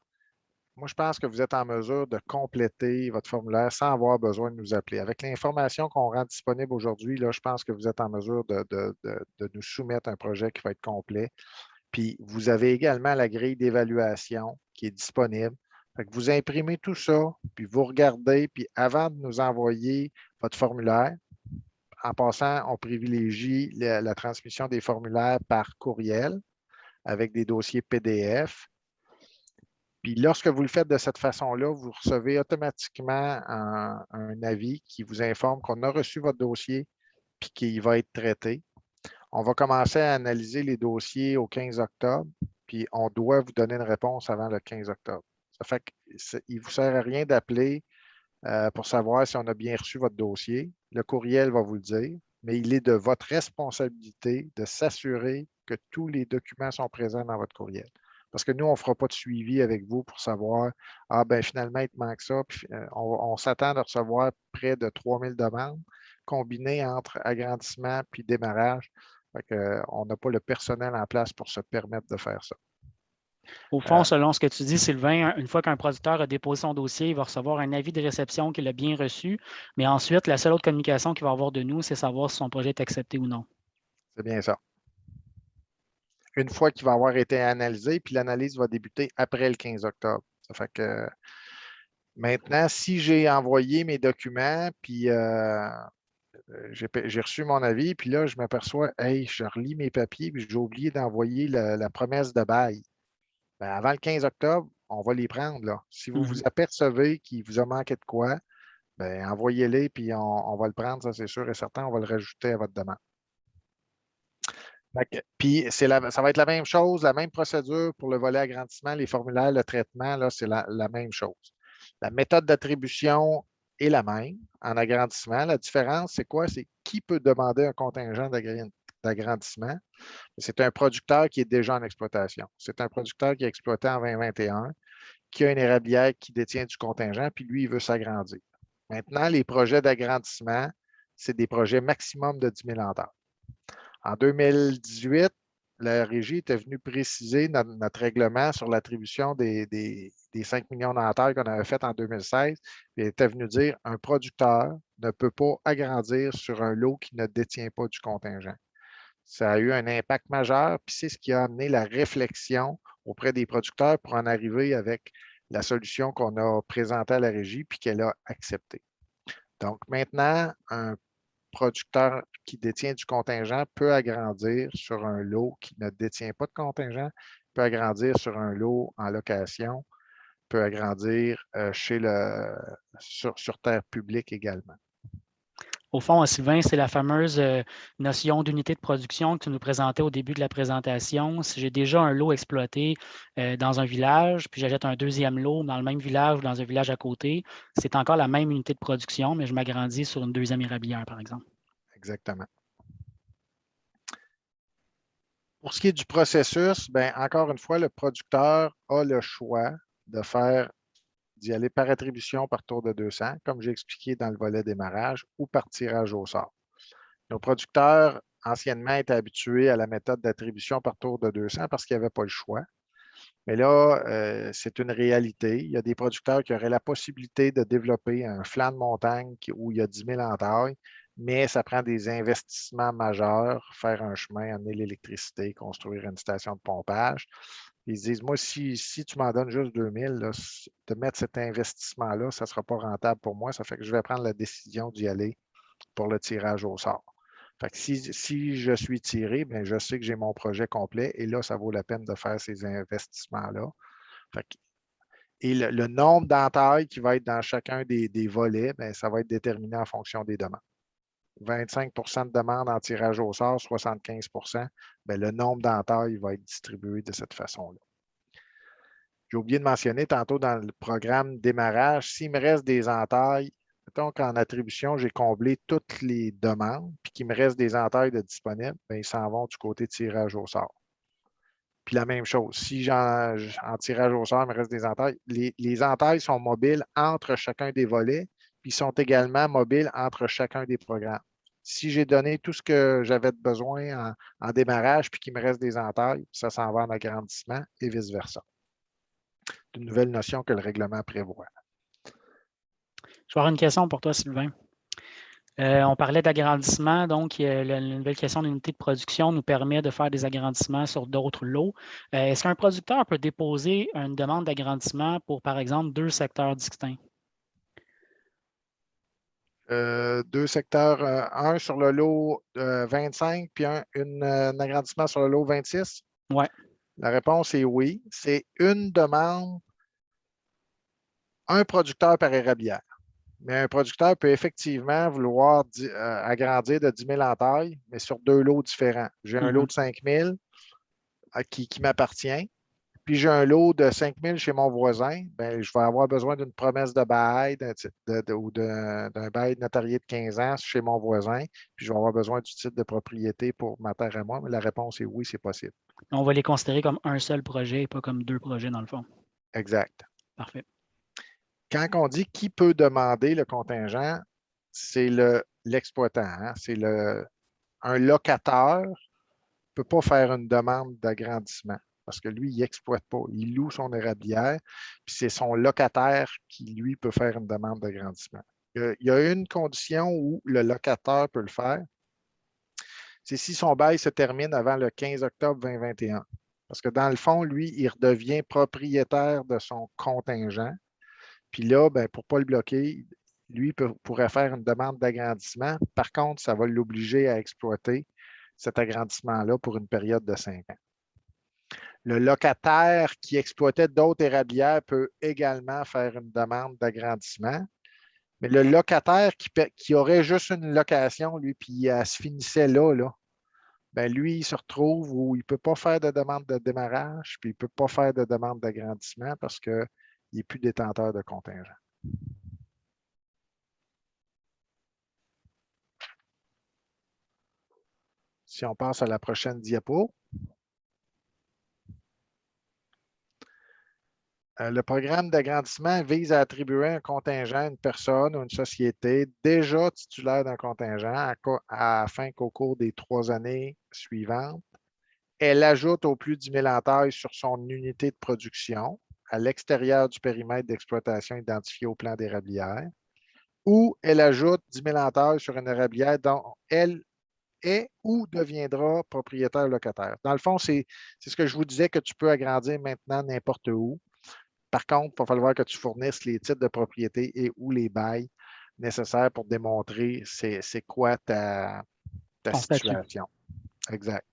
moi, je pense que vous êtes en mesure de compléter votre formulaire sans avoir besoin de nous appeler. Avec l'information qu'on rend disponible aujourd'hui, là, je pense que vous êtes en mesure de nous soumettre un projet qui va être complet. Puis, vous avez également la grille d'évaluation qui est disponible. Fait que vous imprimez tout ça, puis vous regardez, puis avant de nous envoyer votre formulaire, en passant, on privilégie la transmission des formulaires par courriel avec des dossiers PDF. Puis lorsque vous le faites de cette façon-là, vous recevez automatiquement un avis qui vous informe qu'on a reçu votre dossier puis qu'il va être traité. On va commencer à analyser les dossiers au 15 octobre, puis on doit vous donner une réponse avant le 15 octobre. Ça fait qu'il ne vous sert à rien d'appeler pour savoir si on a bien reçu votre dossier. Le courriel va vous le dire, mais il est de votre responsabilité de s'assurer que tous les documents sont présents dans votre courriel. Parce que nous, on ne fera pas de suivi avec vous pour savoir, ah ben finalement, il te manque ça. Puis, on s'attend de recevoir près de 3000 demandes combinées entre agrandissement puis démarrage. Fait que, on n'a pas le personnel en place pour se permettre de faire ça. Au fond, selon ce que tu dis, Sylvain, une fois qu'un producteur a déposé son dossier, il va recevoir un avis de réception qu'il a bien reçu. Mais ensuite, la seule autre communication qu'il va avoir de nous, c'est savoir si son projet est accepté ou non. C'est bien ça. Une fois qu'il va avoir été analysé, puis l'analyse va débuter après le 15 octobre. Ça fait que maintenant, si j'ai envoyé mes documents, puis j'ai reçu mon avis, puis là, je m'aperçois, hey, je relis mes papiers, puis j'ai oublié d'envoyer la promesse de bail. Bien, avant le 15 octobre, on va les prendre. Là. Si vous vous apercevez qu'il vous a manqué de quoi, bien, envoyez-les, puis on va le prendre, ça c'est sûr et certain, on va le rajouter à votre demande. Puis ça va être la même chose, la même procédure pour le volet agrandissement, les formulaires, le traitement, là, c'est la même chose. La méthode d'attribution est la même en agrandissement. La différence, c'est quoi? C'est qui peut demander un contingent d'agrandissement? C'est un producteur qui est déjà en exploitation. C'est un producteur qui est exploité en 2021, qui a une érablière qui détient du contingent, puis lui, il veut s'agrandir. Maintenant, les projets d'agrandissement, c'est des projets maximum de 10 000 hectares. En 2018, la Régie était venue préciser notre règlement sur l'attribution des 5 millions d'hectares qu'on avait fait en 2016. Puis elle était venue dire qu'un producteur ne peut pas agrandir sur un lot qui ne détient pas du contingent. Ça a eu un impact majeur, puis c'est ce qui a amené la réflexion auprès des producteurs pour en arriver avec la solution qu'on a présentée à la Régie puis qu'elle a acceptée. Donc maintenant, un producteur qui détient du contingent peut agrandir sur un lot qui ne détient pas de contingent, peut agrandir sur un lot en location, peut agrandir sur terre publique également. Au fond, Sylvain, c'est la fameuse notion d'unité de production que tu nous présentais au début de la présentation. Si j'ai déjà un lot exploité dans un village, puis j'achète un deuxième lot dans le même village ou dans un village à côté, c'est encore la même unité de production, mais je m'agrandis sur une deuxième érablière, par exemple. Exactement. Pour ce qui est du processus, bien, encore une fois, le producteur a le choix d'y aller par attribution par tour de 200, comme j'ai expliqué dans le volet démarrage, ou par tirage au sort. Nos producteurs, anciennement, étaient habitués à la méthode d'attribution par tour de 200 parce qu'il n'y avait pas le choix. Mais là, c'est une réalité. Il y a des producteurs qui auraient la possibilité de développer un flanc de montagne où il y a 10 000 entailles, mais ça prend des investissements majeurs, faire un chemin, amener l'électricité, construire une station de pompage. Ils se disent, moi, si tu m'en donnes juste 2 000, là, de mettre cet investissement-là, ça ne sera pas rentable pour moi. Ça fait que je vais prendre la décision d'y aller pour le tirage au sort. Fait que si je suis tiré, bien, je sais que j'ai mon projet complet et là, ça vaut la peine de faire ces investissements-là. Et le nombre d'entailles qui va être dans chacun des volets, bien, ça va être déterminé en fonction des demandes. 25 de demandes en tirage au sort, 75 bien, le nombre d'entailles va être distribué de cette façon-là. J'ai oublié de mentionner tantôt dans le programme démarrage, s'il me reste des entailles, mettons qu'en attribution, j'ai comblé toutes les demandes, puis qu'il me reste des entailles de disponibles, bien, ils s'en vont du côté tirage au sort. Puis la même chose, si en tirage au sort, il me reste des entailles, les entailles sont mobiles entre chacun des volets, puis sont également mobiles entre chacun des programmes. Si j'ai donné tout ce que j'avais besoin en démarrage, puis qu'il me reste des entailles, ça s'en va en agrandissement et vice-versa. C'est une nouvelle notion que le règlement prévoit. Je vais avoir une question pour toi, Sylvain. On parlait d'agrandissement, donc la nouvelle question d'unité de production nous permet de faire des agrandissements sur d'autres lots. Est-ce qu'un producteur peut déposer une demande d'agrandissement pour, par exemple, 2 secteurs distincts? 2 secteurs, un sur le lot 25, puis un agrandissement sur le lot 26? Oui. La réponse est oui. C'est une demande, un producteur par érablière. Mais un producteur peut effectivement vouloir agrandir de 10 000 en taille, mais sur 2 lots différents. J'ai un lot de 5 000 qui m'appartient, puis j'ai un lot de 5 000 chez mon voisin. Bien, je vais avoir besoin d'une promesse de bail ou d'un bail notarié de 15 ans chez mon voisin, puis je vais avoir besoin du titre de propriété pour ma terre à moi. Mais la réponse est oui, c'est possible. On va les considérer comme un seul projet et pas comme 2 projets dans le fond. Exact. Parfait. Quand on dit qui peut demander le contingent, c'est l'exploitant. Hein? C'est un locataire ne peut pas faire une demande d'agrandissement parce que lui, il n'exploite pas. Il loue son érablière, puis c'est son locataire qui, lui, peut faire une demande d'agrandissement. Il y a une condition où le locataire peut le faire, c'est si son bail se termine avant le 15 octobre 2021. Parce que dans le fond, lui, il redevient propriétaire de son contingent. Puis là, ben, pour ne pas le bloquer, lui pourrait faire une demande d'agrandissement. Par contre, ça va l'obliger à exploiter cet agrandissement-là pour une période de 5 ans. Le locataire qui exploitait d'autres érablières peut également faire une demande d'agrandissement. Mais le locataire qui aurait juste une location, lui, puis elle se finissait là, ben lui, il se retrouve où il ne peut pas faire de demande de démarrage, puis il ne peut pas faire de demande d'agrandissement parce qu'il n'est plus détenteur de contingent. Si on passe à la prochaine diapo. Le programme d'agrandissement vise à attribuer un contingent à une personne ou une société déjà titulaire d'un contingent afin qu'au cours des 3 années suivantes, elle ajoute au plus 10 000 entailles sur son unité de production à l'extérieur du périmètre d'exploitation identifié au plan d'érablière, ou elle ajoute 10 000 entailles sur une érablière dont elle est ou deviendra propriétaire locataire. Dans le fond, c'est ce que je vous disais que tu peux agrandir maintenant n'importe où. Par contre, il va falloir que tu fournisses les titres de propriété et ou les bails nécessaires pour démontrer c'est quoi ta situation. Exact.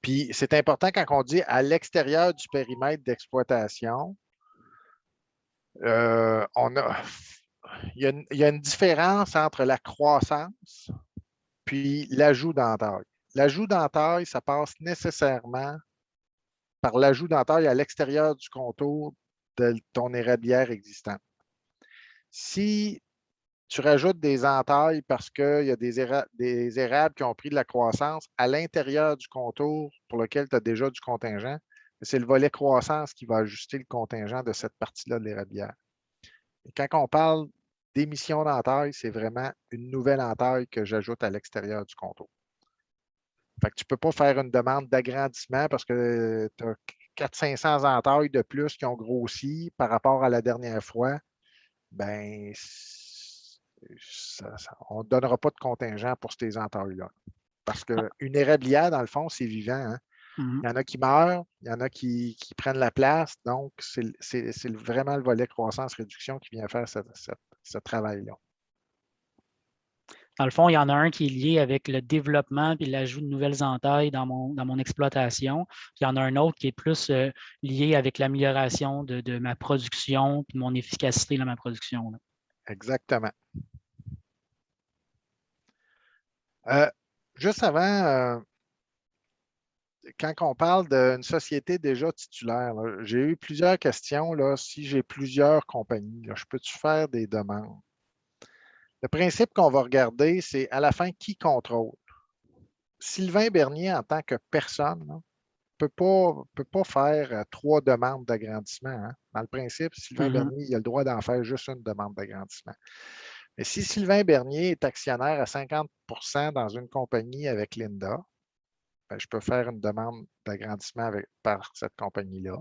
Puis c'est important quand on dit à l'extérieur du périmètre d'exploitation, il y a une différence entre la croissance puis l'ajout d'entaille. L'ajout d'entaille, ça passe nécessairement par l'ajout d'entaille à l'extérieur du contour de ton érablière existante. Si tu rajoutes des entailles parce qu'il y a des érables qui ont pris de la croissance à l'intérieur du contour pour lequel tu as déjà du contingent, c'est le volet croissance qui va ajuster le contingent de cette partie-là de l'érablière. Et quand on parle d'émission d'entaille, c'est vraiment une nouvelle entaille que j'ajoute à l'extérieur du contour. Fait que tu ne peux pas faire une demande d'agrandissement parce que tu as 400-500 entailles de plus qui ont grossi par rapport à la dernière fois. Ben, on ne donnera pas de contingent pour ces entailles-là. Parce qu'une érablière, dans le fond, c'est vivant. Hein? Il y en a qui meurent, il y en a qui prennent la place. Donc, c'est vraiment le volet croissance-réduction qui vient faire ce travail-là. Dans le fond, il y en a un qui est lié avec le développement et l'ajout de nouvelles entailles dans mon exploitation. Puis il y en a un autre qui est plus lié avec l'amélioration de ma production et de mon efficacité dans ma production. Là. Exactement. Juste avant, quand on parle d'une société déjà titulaire, j'ai eu plusieurs questions. Là, si j'ai plusieurs compagnies, là, je peux-tu faire des demandes? Le principe qu'on va regarder, c'est à la fin qui contrôle. Sylvain Bernier, en tant que personne, ne peut pas faire 3 demandes d'agrandissement. Hein. Dans le principe, Sylvain Bernier, il a le droit d'en faire juste une demande d'agrandissement. Mais si Sylvain Bernier est actionnaire à 50 dans une compagnie avec Linda, ben, je peux faire une demande d'agrandissement par cette compagnie-là.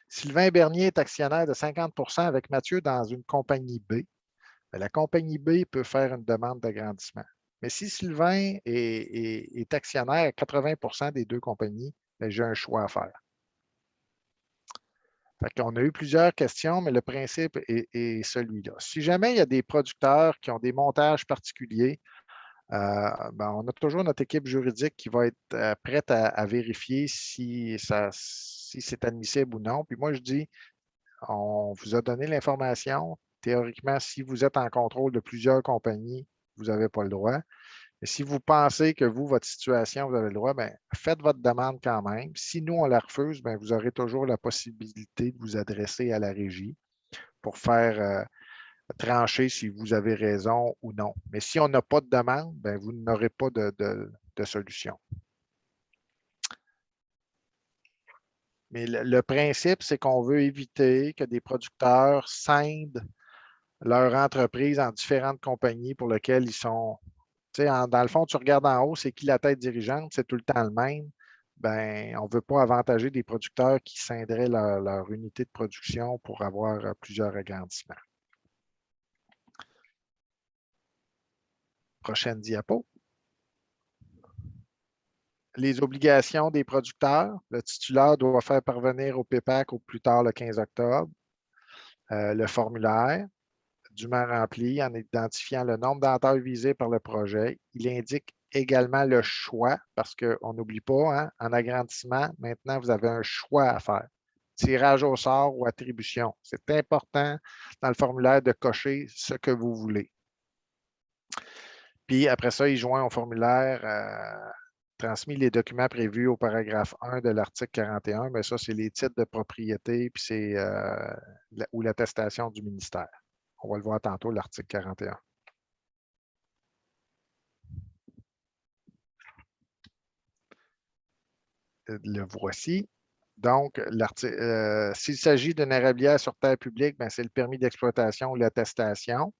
Sylvain Bernier est actionnaire de 50 avec Mathieu dans une compagnie B. Ben, la compagnie B peut faire une demande d'agrandissement. Mais si Sylvain est actionnaire à 80 des 2 compagnies, ben, j'ai un choix à faire. On a eu plusieurs questions, mais le principe est celui-là. Si jamais il y a des producteurs qui ont des montages particuliers, ben, on a toujours notre équipe juridique qui va être prête à vérifier si c'est admissible ou non. Puis moi, je dis, on vous a donné l'information. Théoriquement, si vous êtes en contrôle de plusieurs compagnies, vous n'avez pas le droit. Mais si vous pensez que vous, votre situation, vous avez le droit, bien, faites votre demande quand même. Si nous, on la refuse, bien, vous aurez toujours la possibilité de vous adresser à la régie pour faire trancher si vous avez raison ou non. Mais si on n'a pas de demande, bien, vous n'aurez pas de solution. Mais le principe, c'est qu'on veut éviter que des producteurs scindent leur entreprise en différentes compagnies pour lesquelles ils sont. Dans le fond, tu regardes en haut, c'est qui la tête dirigeante, c'est tout le temps le même. Ben, on ne veut pas avantager des producteurs qui scinderaient leur unité de production pour avoir plusieurs agrandissements. Prochaine diapo. Les obligations des producteurs. Le titulaire doit faire parvenir au PPAC au plus tard le 15 octobre le formulaire dûment rempli en identifiant le nombre d'entailles visées par le projet. Il indique également le choix, parce qu'on n'oublie pas, hein, en agrandissement, maintenant, vous avez un choix à faire. Tirage au sort ou attribution. C'est important dans le formulaire de cocher ce que vous voulez. Puis après ça, il joint au formulaire transmis les documents prévus au paragraphe 1 de l'article 41, mais ça, c'est les titres de propriété, puis c'est ou l'attestation du ministère. On va le voir tantôt, l'article 41. Le voici. Donc, s'il s'agit d'une érablière sur terre publique, c'est le permis d'exploitation ou l'attestation.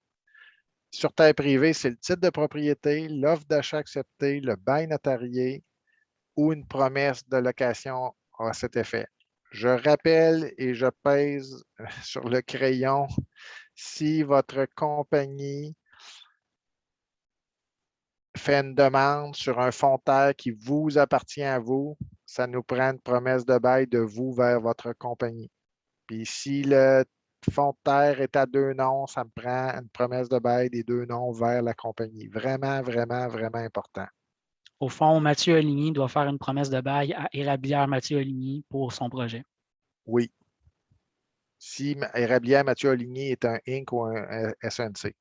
Sur terre privée, c'est le titre de propriété, l'offre d'achat acceptée, le bail notarié ou une promesse de location à cet effet. Je rappelle et je pèse sur le crayon si votre compagnie fait une demande sur un fonds de terre qui vous appartient à vous, ça nous prend une promesse de bail de vous vers votre compagnie. Puis si le fonds de terre est à 2 noms, ça me prend une promesse de bail des 2 noms vers la compagnie. Vraiment, vraiment, vraiment important. Au fond, Mathieu Aligny doit faire une promesse de bail à Érablière Mathieu Aligny pour son projet. Oui. si érablière Mathieu Aligny est un Inc. ou un SNC.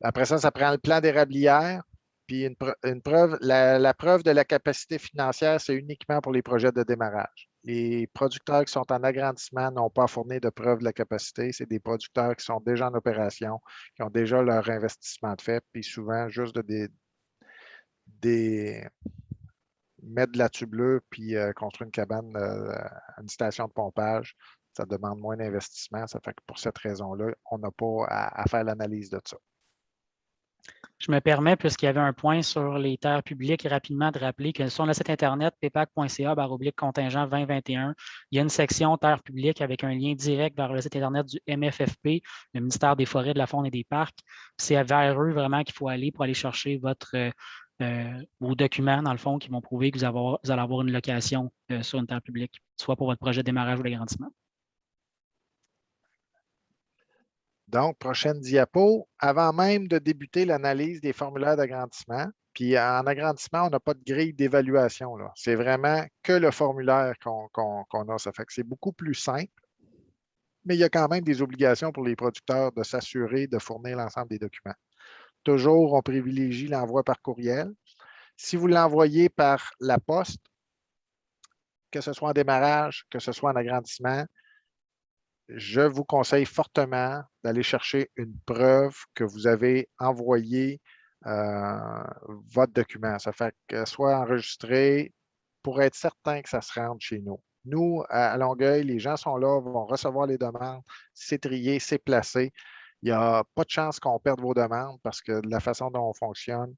Après ça, ça prend le plan d'érablière. Puis une preuve, la preuve de la capacité financière, c'est uniquement pour les projets de démarrage. Les producteurs qui sont en agrandissement n'ont pas fourni de preuve de la capacité. C'est des producteurs qui sont déjà en opération, qui ont déjà leur investissement de fait, puis souvent juste de mettre de la tublure puis construire une cabane, une station de pompage, ça demande moins d'investissement. Ça fait que pour cette raison-là, on n'a pas à faire l'analyse de ça. Je me permets, puisqu'il y avait un point sur les terres publiques, rapidement de rappeler que sur le site Internet pepac.ca/contingent 2021, il y a une section terres publiques avec un lien direct vers le site Internet du MFFP, le ministère des Forêts, de la Faune et des Parcs. C'est vers eux vraiment qu'il faut aller pour aller chercher vos documents, dans le fond, qui vont prouver que vous allez avoir une location sur une terre publique, soit pour votre projet de démarrage ou d'agrandissement. Donc, prochaine diapo. Avant même de débuter l'analyse des formulaires d'agrandissement, puis en agrandissement, on n'a pas de grille d'évaluation. C'est vraiment que le formulaire qu'on a. Ça fait que c'est beaucoup plus simple, mais il y a quand même des obligations pour les producteurs de s'assurer de fournir l'ensemble des documents. Toujours, on privilégie l'envoi par courriel. Si vous l'envoyez par la poste, que ce soit en démarrage, que ce soit en agrandissement, je vous conseille fortement d'aller chercher une preuve que vous avez envoyé votre document. Ça fait que soit enregistré pour être certain que ça se rende chez nous. Nous, à Longueuil, les gens sont là, vont recevoir les demandes, c'est trié, c'est placé. Il n'y a pas de chance qu'on perde vos demandes parce que de la façon dont on fonctionne,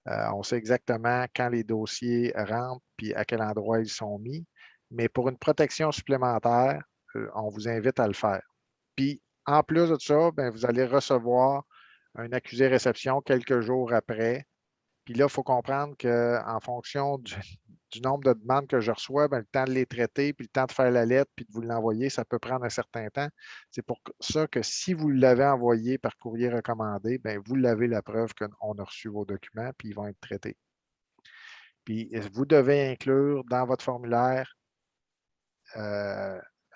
on sait exactement quand les dossiers rentrent puis à quel endroit ils sont mis. Mais pour une protection supplémentaire, on vous invite à le faire. Puis, en plus de ça, bien, vous allez recevoir un accusé réception quelques jours après. Puis là, il faut comprendre qu'en fonction du nombre de demandes que je reçois, bien, le temps de les traiter, puis le temps de faire la lettre, puis de vous l'envoyer, ça peut prendre un certain temps. C'est pour ça que si vous l'avez envoyé par courrier recommandé, bien, vous l'avez la preuve qu'on a reçu vos documents, puis ils vont être traités. Puis, vous devez inclure dans votre formulaire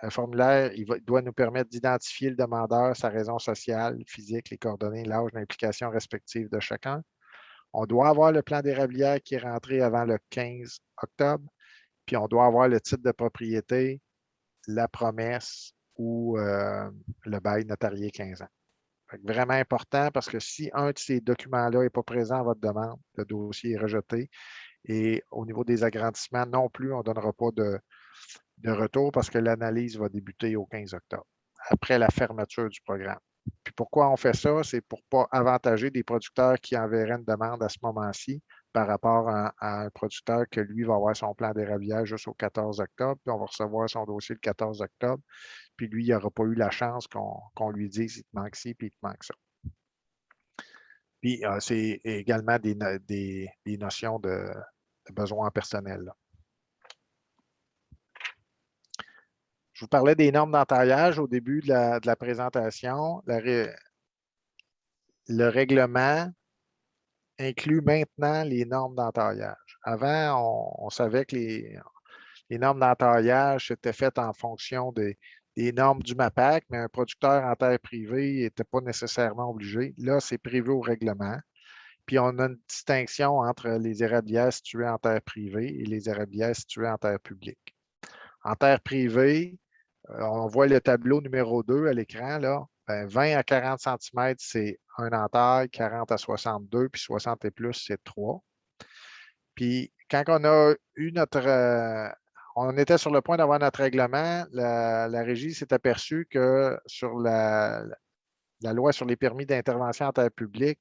un formulaire, doit nous permettre d'identifier le demandeur, sa raison sociale, physique, les coordonnées, l'âge, l'implication respective de chacun. On doit avoir le plan d'érablière qui est rentré avant le 15 octobre, puis on doit avoir le titre de propriété, la promesse ou le bail notarié 15 ans. Vraiment important parce que si un de ces documents-là n'est pas présent à votre demande, le dossier est rejeté. Et au niveau des agrandissements non plus, on ne donnera pas de retour parce que l'analyse va débuter au 15 octobre, après la fermeture du programme. Puis pourquoi on fait ça? C'est pour ne pas avantager des producteurs qui enverraient une demande à ce moment-ci par rapport à un producteur que lui va avoir son plan d'érablière juste au 14 octobre, puis on va recevoir son dossier le 14 octobre, puis lui, il n'aura pas eu la chance qu'on lui dise il te manque ci, puis il te manque ça. Puis c'est également des notions de besoins personnels. Là. Je vous parlais des normes d'entaillage au début de la présentation. Le règlement inclut maintenant les normes d'entaillage. Avant, on savait que les normes d'entaillage étaient faites en fonction des normes du MAPAC, mais un producteur en terre privée n'était pas nécessairement obligé. Là, c'est prévu au règlement. Puis, on a une distinction entre les érablières situées en terre privée et les érablières situées en terre publique. En terre privée, on voit le tableau numéro 2 à l'écran. Là. 20 à 40 cm, c'est un entaille, 40 à 62, puis 60 et plus, c'est 3. Puis quand on a eu on était sur le point d'avoir notre règlement, la régie s'est aperçue que sur la loi sur les permis d'intervention en terre publique,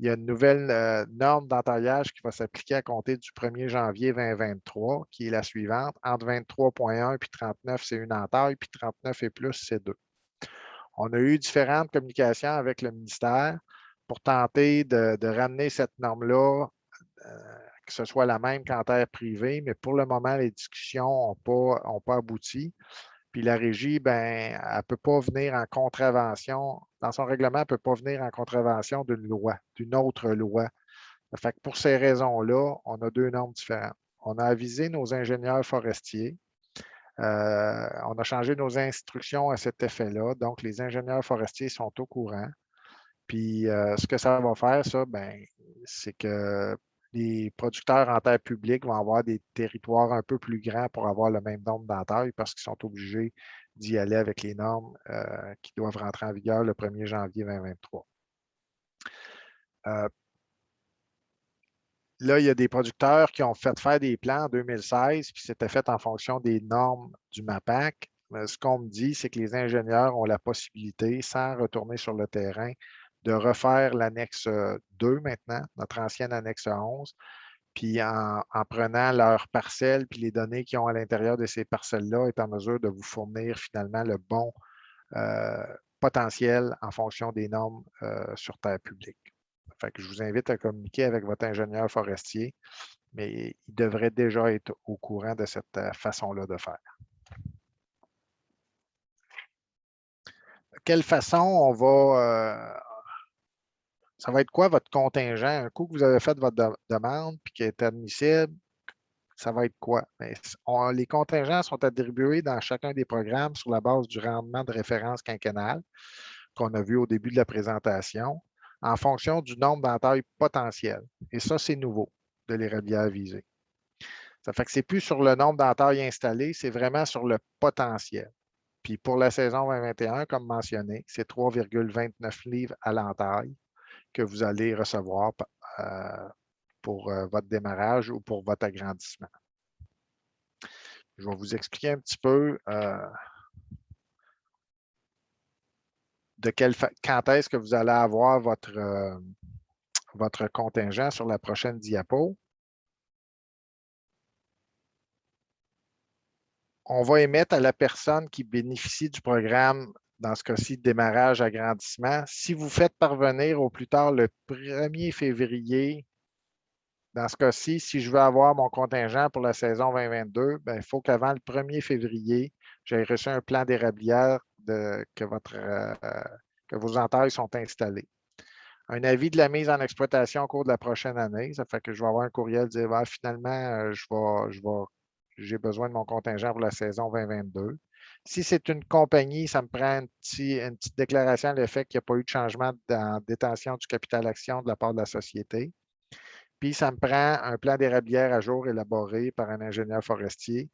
il y a une nouvelle norme d'entaillage qui va s'appliquer à compter du 1er janvier 2023, qui est la suivante. Entre 23,1 puis 39, c'est une entaille, puis 39 et plus, c'est 2. On a eu différentes communications avec le ministère pour tenter de ramener cette norme-là, que ce soit la même qu'en terre privée, mais pour le moment, les discussions n'ont pas abouti. Puis la régie, ben, elle ne peut pas venir en contravention. Dans son règlement, elle ne peut pas venir en contravention d'une loi, d'une autre loi. Fait que pour ces raisons-là, on a deux normes différentes. On a avisé nos ingénieurs forestiers On a changé nos instructions à cet effet-là. Donc, les ingénieurs forestiers sont au courant. Puis, ce que ça va faire, ça, ben, c'est que les producteurs en terre publique vont avoir des territoires un peu plus grands pour avoir le même nombre d'entailles parce qu'ils sont obligés d'y aller avec les normes qui doivent rentrer en vigueur le 1er janvier 2023. Là, il y a des producteurs qui ont fait faire des plans en 2016, puis c'était fait en fonction des normes du MAPAC. Ce qu'on me dit, c'est que les ingénieurs ont la possibilité, sans retourner sur le terrain, de refaire l'annexe 2 maintenant, notre ancienne annexe 11, puis en prenant leurs parcelles puis les données qu'ils ont à l'intérieur de ces parcelles-là, est en mesure de vous fournir finalement le bon potentiel en fonction des normes sur terre publique. Fait que je vous invite à communiquer avec votre ingénieur forestier, mais il devrait déjà être au courant de cette façon-là de faire. De quelle façon on va... ça va être quoi votre contingent? Un coup que vous avez fait votre demande puis qui est admissible, ça va être quoi? Mais les contingents sont attribués dans chacun des programmes sur la base du rendement de référence quinquennale qu'on a vu au début de la présentation, en fonction du nombre d'entailles potentielles. Et ça, c'est nouveau de l'érablière visée. Ça fait que ce n'est plus sur le nombre d'entailles installées, c'est vraiment sur le potentiel. Puis pour la saison 2021, comme mentionné, c'est 3,29 livres à l'entaille que vous allez recevoir pour votre démarrage ou pour votre agrandissement. Je vais vous expliquer un petit peu quand est-ce que vous allez avoir votre contingent sur la prochaine diapo. On va émettre à la personne qui bénéficie du programme, dans ce cas-ci, démarrage agrandissement. Si vous faites parvenir au plus tard le 1er février, dans ce cas-ci, si je veux avoir mon contingent pour la saison 2022, ben, il faut qu'avant le 1er février, j'ai reçu un plan d'érablière que vos entailles sont installées. Un avis de la mise en exploitation au cours de la prochaine année. Ça fait que je vais avoir un courriel dire finalement, j'ai besoin de mon contingent pour la saison 2022. Si c'est une compagnie, ça me prend une petite déclaration à l'effet qu'il n'y a pas eu de changement dans détention du capital action de la part de la société. Puis, ça me prend un plan d'érablière à jour élaboré par un ingénieur forestier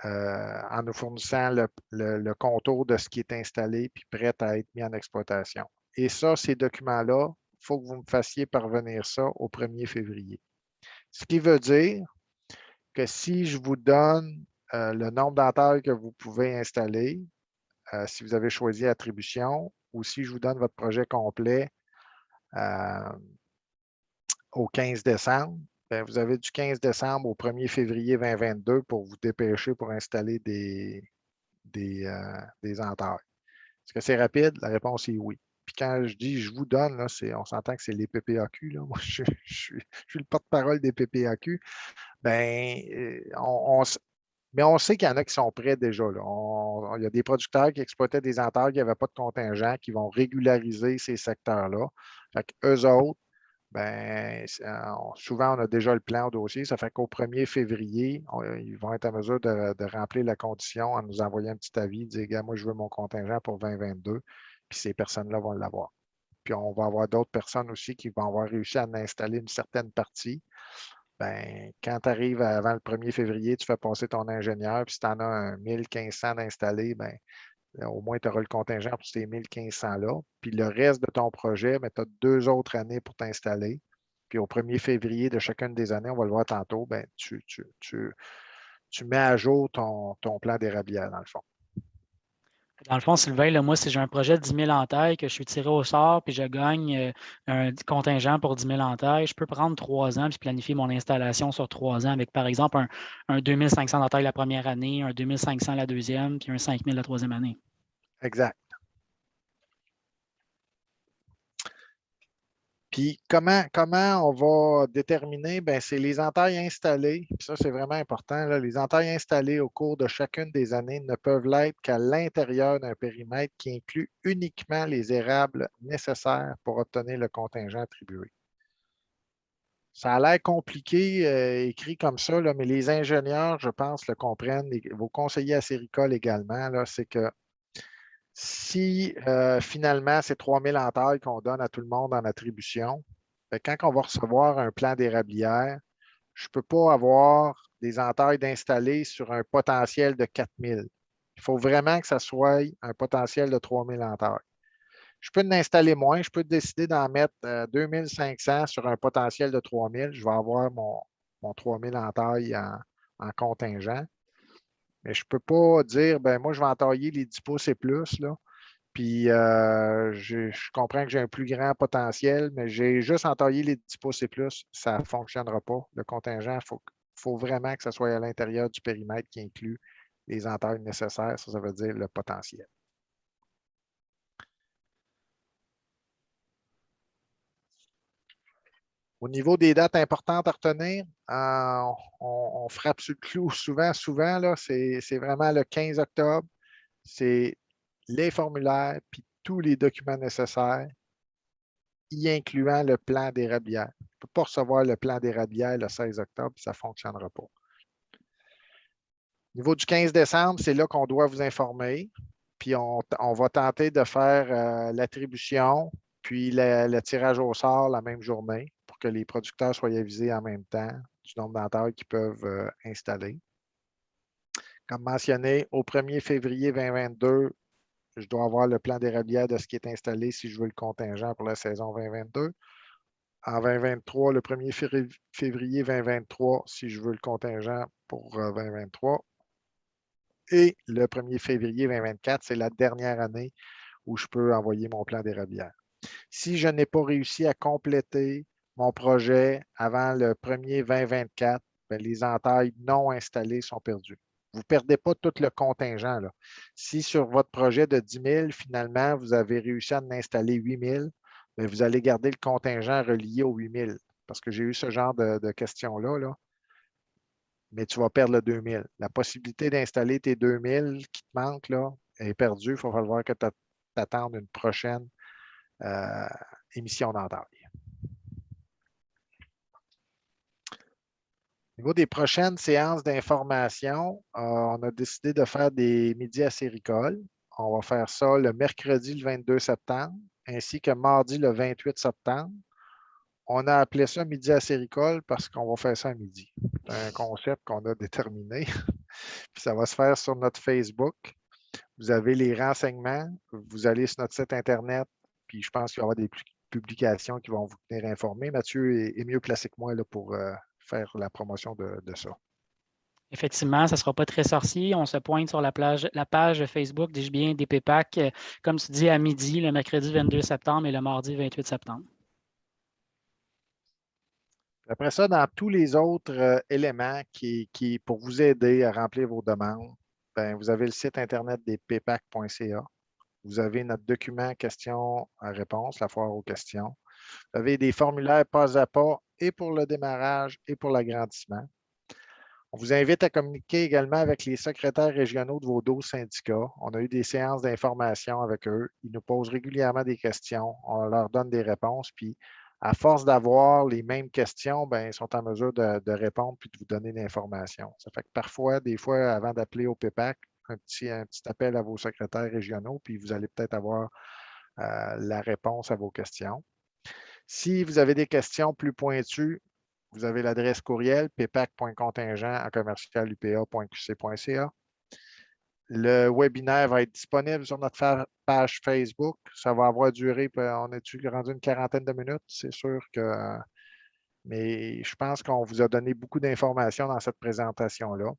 en nous fournissant le contour de ce qui est installé puis prêt à être mis en exploitation. Et ça, ces documents-là, il faut que vous me fassiez parvenir ça au 1er février. Ce qui veut dire que si je vous donne le nombre d'entailles que vous pouvez installer, si vous avez choisi attribution, ou si je vous donne votre projet complet au 15 décembre, bien, vous avez du 15 décembre au 1er février 2022 pour vous dépêcher pour installer des entailles. Est-ce que c'est rapide? La réponse est oui. Puis quand je dis je vous donne, là, on s'entend que c'est les PPAQ. Là. Moi, je suis le porte-parole des PPAQ. Bien, mais on sait qu'il y en a qui sont prêts déjà. Là. Il y a des producteurs qui exploitaient des entailles qui n'avaient pas de contingent, qui vont régulariser ces secteurs-là. Fait qu'eux autres, ben, souvent, on a déjà le plan au dossier. Ça fait qu'au 1er février, ils vont être en mesure de remplir la condition en nous envoyant un petit avis, dire, gars, moi, je veux mon contingent pour 2022, puis ces personnes-là vont l'avoir. Puis on va avoir d'autres personnes aussi qui vont avoir réussi à en installer une certaine partie. Ben, quand tu arrives avant le 1er février, tu fais passer ton ingénieur, puis si tu en as un 1500 d'installés, ben, au moins, tu auras le contingent pour ces 1500-là. Puis le reste de ton projet, tu as 2 autres années pour t'installer. Puis au 1er février de chacune des années, on va le voir tantôt, ben, tu mets à jour ton plan d'érablière, dans le fond. Dans le fond, Sylvain, là, moi, si j'ai un projet de 10 000 entailles, que je suis tiré au sort, puis je gagne un contingent pour 10 000 entailles, je peux prendre 3 ans puis planifier mon installation sur 3 ans avec, par exemple, un 2 500 entailles la première année, un 2 500 la deuxième, puis un 5 000 la troisième année. Exact. Puis comment on va déterminer? Bien, c'est les entailles installées. Puis ça, c'est vraiment important. Là. Les entailles installées au cours de chacune des années ne peuvent l'être qu'à l'intérieur d'un périmètre qui inclut uniquement les érables nécessaires pour obtenir le contingent attribué. Ça a l'air compliqué, écrit comme ça, là, mais les ingénieurs, je pense, le comprennent, vos conseillers à Séricole également, là, c'est que si finalement c'est 3000 entailles qu'on donne à tout le monde en attribution, ben, quand on va recevoir un plan d'érablière, je ne peux pas avoir des entailles d'installer sur un potentiel de 4000. Il faut vraiment que ça soit un potentiel de 3000 entailles. Je peux en installer moins, je peux décider d'en mettre 2500 sur un potentiel de 3000. Je vais avoir mon 3000 entailles en contingent. Mais je ne peux pas dire, ben moi, je vais entailler les 10 pouces et plus, là. Puis je comprends que j'ai un plus grand potentiel, mais j'ai juste entaillé les 10 pouces et plus, ça ne fonctionnera pas. Le contingent, il faut vraiment que ça soit à l'intérieur du périmètre qui inclut les entailles nécessaires. Ça veut dire le potentiel. Au niveau des dates importantes à retenir, on frappe sur le clou souvent, là, c'est vraiment le 15 octobre. C'est les formulaires puis tous les documents nécessaires, y incluant le plan d'érablière. On ne peut pas recevoir le plan d'érablière le 16 octobre, ça ne fonctionnera pas. Au niveau du 15 décembre, c'est là qu'on doit vous informer. Puis on va tenter de faire l'attribution, puis le tirage au sort la même journée pour que les producteurs soient avisés en même temps du nombre d'entailles qu'ils peuvent installer. Comme mentionné, au 1er février 2022, je dois avoir le plan d'érablière de ce qui est installé si je veux le contingent pour la saison 2022. En 2023, le 1er février 2023, si je veux le contingent pour 2023. Et le 1er février 2024, c'est la dernière année où je peux envoyer mon plan d'érablière. Si je n'ai pas réussi à compléter mon projet avant le 1er 2024, bien, les entailles non installées sont perdues. Vous ne perdez pas tout le contingent, là. Si sur votre projet de 10 000, finalement, vous avez réussi à en installer 8 000, bien, vous allez garder le contingent relié aux 8 000. Parce que j'ai eu ce genre de questions-là, là. Mais tu vas perdre le 2 000. La possibilité d'installer tes 2 000 qui te manquent là, est perdue. Il va falloir que tu attendes une prochaine émission d'entaille. Au niveau des prochaines séances d'information, on a décidé de faire des midis à Séricole. On va faire ça le mercredi le 22 septembre, ainsi que mardi le 28 septembre. On a appelé ça midi à Séricole parce qu'on va faire ça à midi. C'est un concept qu'on a déterminé. Puis ça va se faire sur notre Facebook. Vous avez les renseignements. Vous allez sur notre site Internet. Puis je pense qu'il va y avoir des publications qui vont vous tenir informés. Mathieu est mieux placé que moi là, pour faire la promotion de ça. Effectivement, ça ne sera pas très sorcier. On se pointe sur la page Facebook, dis-je bien, des PEPAC, comme tu dis, à midi, le mercredi 22 septembre et le mardi 28 septembre. Après ça, dans tous les autres éléments qui pour vous aider à remplir vos demandes, bien, vous avez le site Internet des pepac.ca. Vous avez notre document questions-réponses, la foire aux questions. Vous avez des formulaires pas à pas et pour le démarrage et pour l'agrandissement. On vous invite à communiquer également avec les secrétaires régionaux de vos 12 syndicats. On a eu des séances d'information avec eux. Ils nous posent régulièrement des questions. On leur donne des réponses. Puis, à force d'avoir les mêmes questions, bien, ils sont en mesure de répondre puis de vous donner l'information. Ça fait que parfois, des fois, avant d'appeler au PEPAC, un petit appel à vos secrétaires régionaux, puis vous allez peut-être avoir la réponse à vos questions. Si vous avez des questions plus pointues, vous avez l'adresse courriel pepac.contingent@commercialupa.qc.ca. Le webinaire va être disponible sur notre page Facebook. Ça va avoir duré, on est rendu une quarantaine de minutes, c'est sûr que. Mais je pense qu'on vous a donné beaucoup d'informations dans cette présentation-là.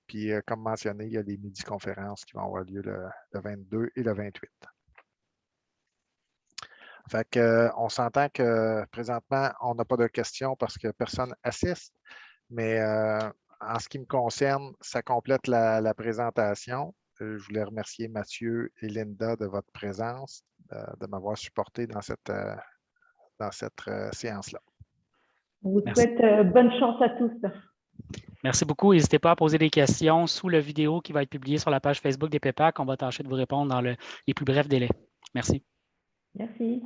Puis, comme mentionné, il y a des midi-conférences qui vont avoir lieu le 22 et le 28. Fait qu'on s'entend que présentement, on n'a pas de questions parce que personne assiste, mais en ce qui me concerne, ça complète la présentation. Je voulais remercier Mathieu et Linda de votre présence, de m'avoir supporté dans cette séance-là. On vous souhaite bonne chance à tous. Merci beaucoup. N'hésitez pas à poser des questions sous la vidéo qui va être publiée sur la page Facebook des PEPAC. On va tâcher de vous répondre dans les plus brefs délais. Merci. Merci.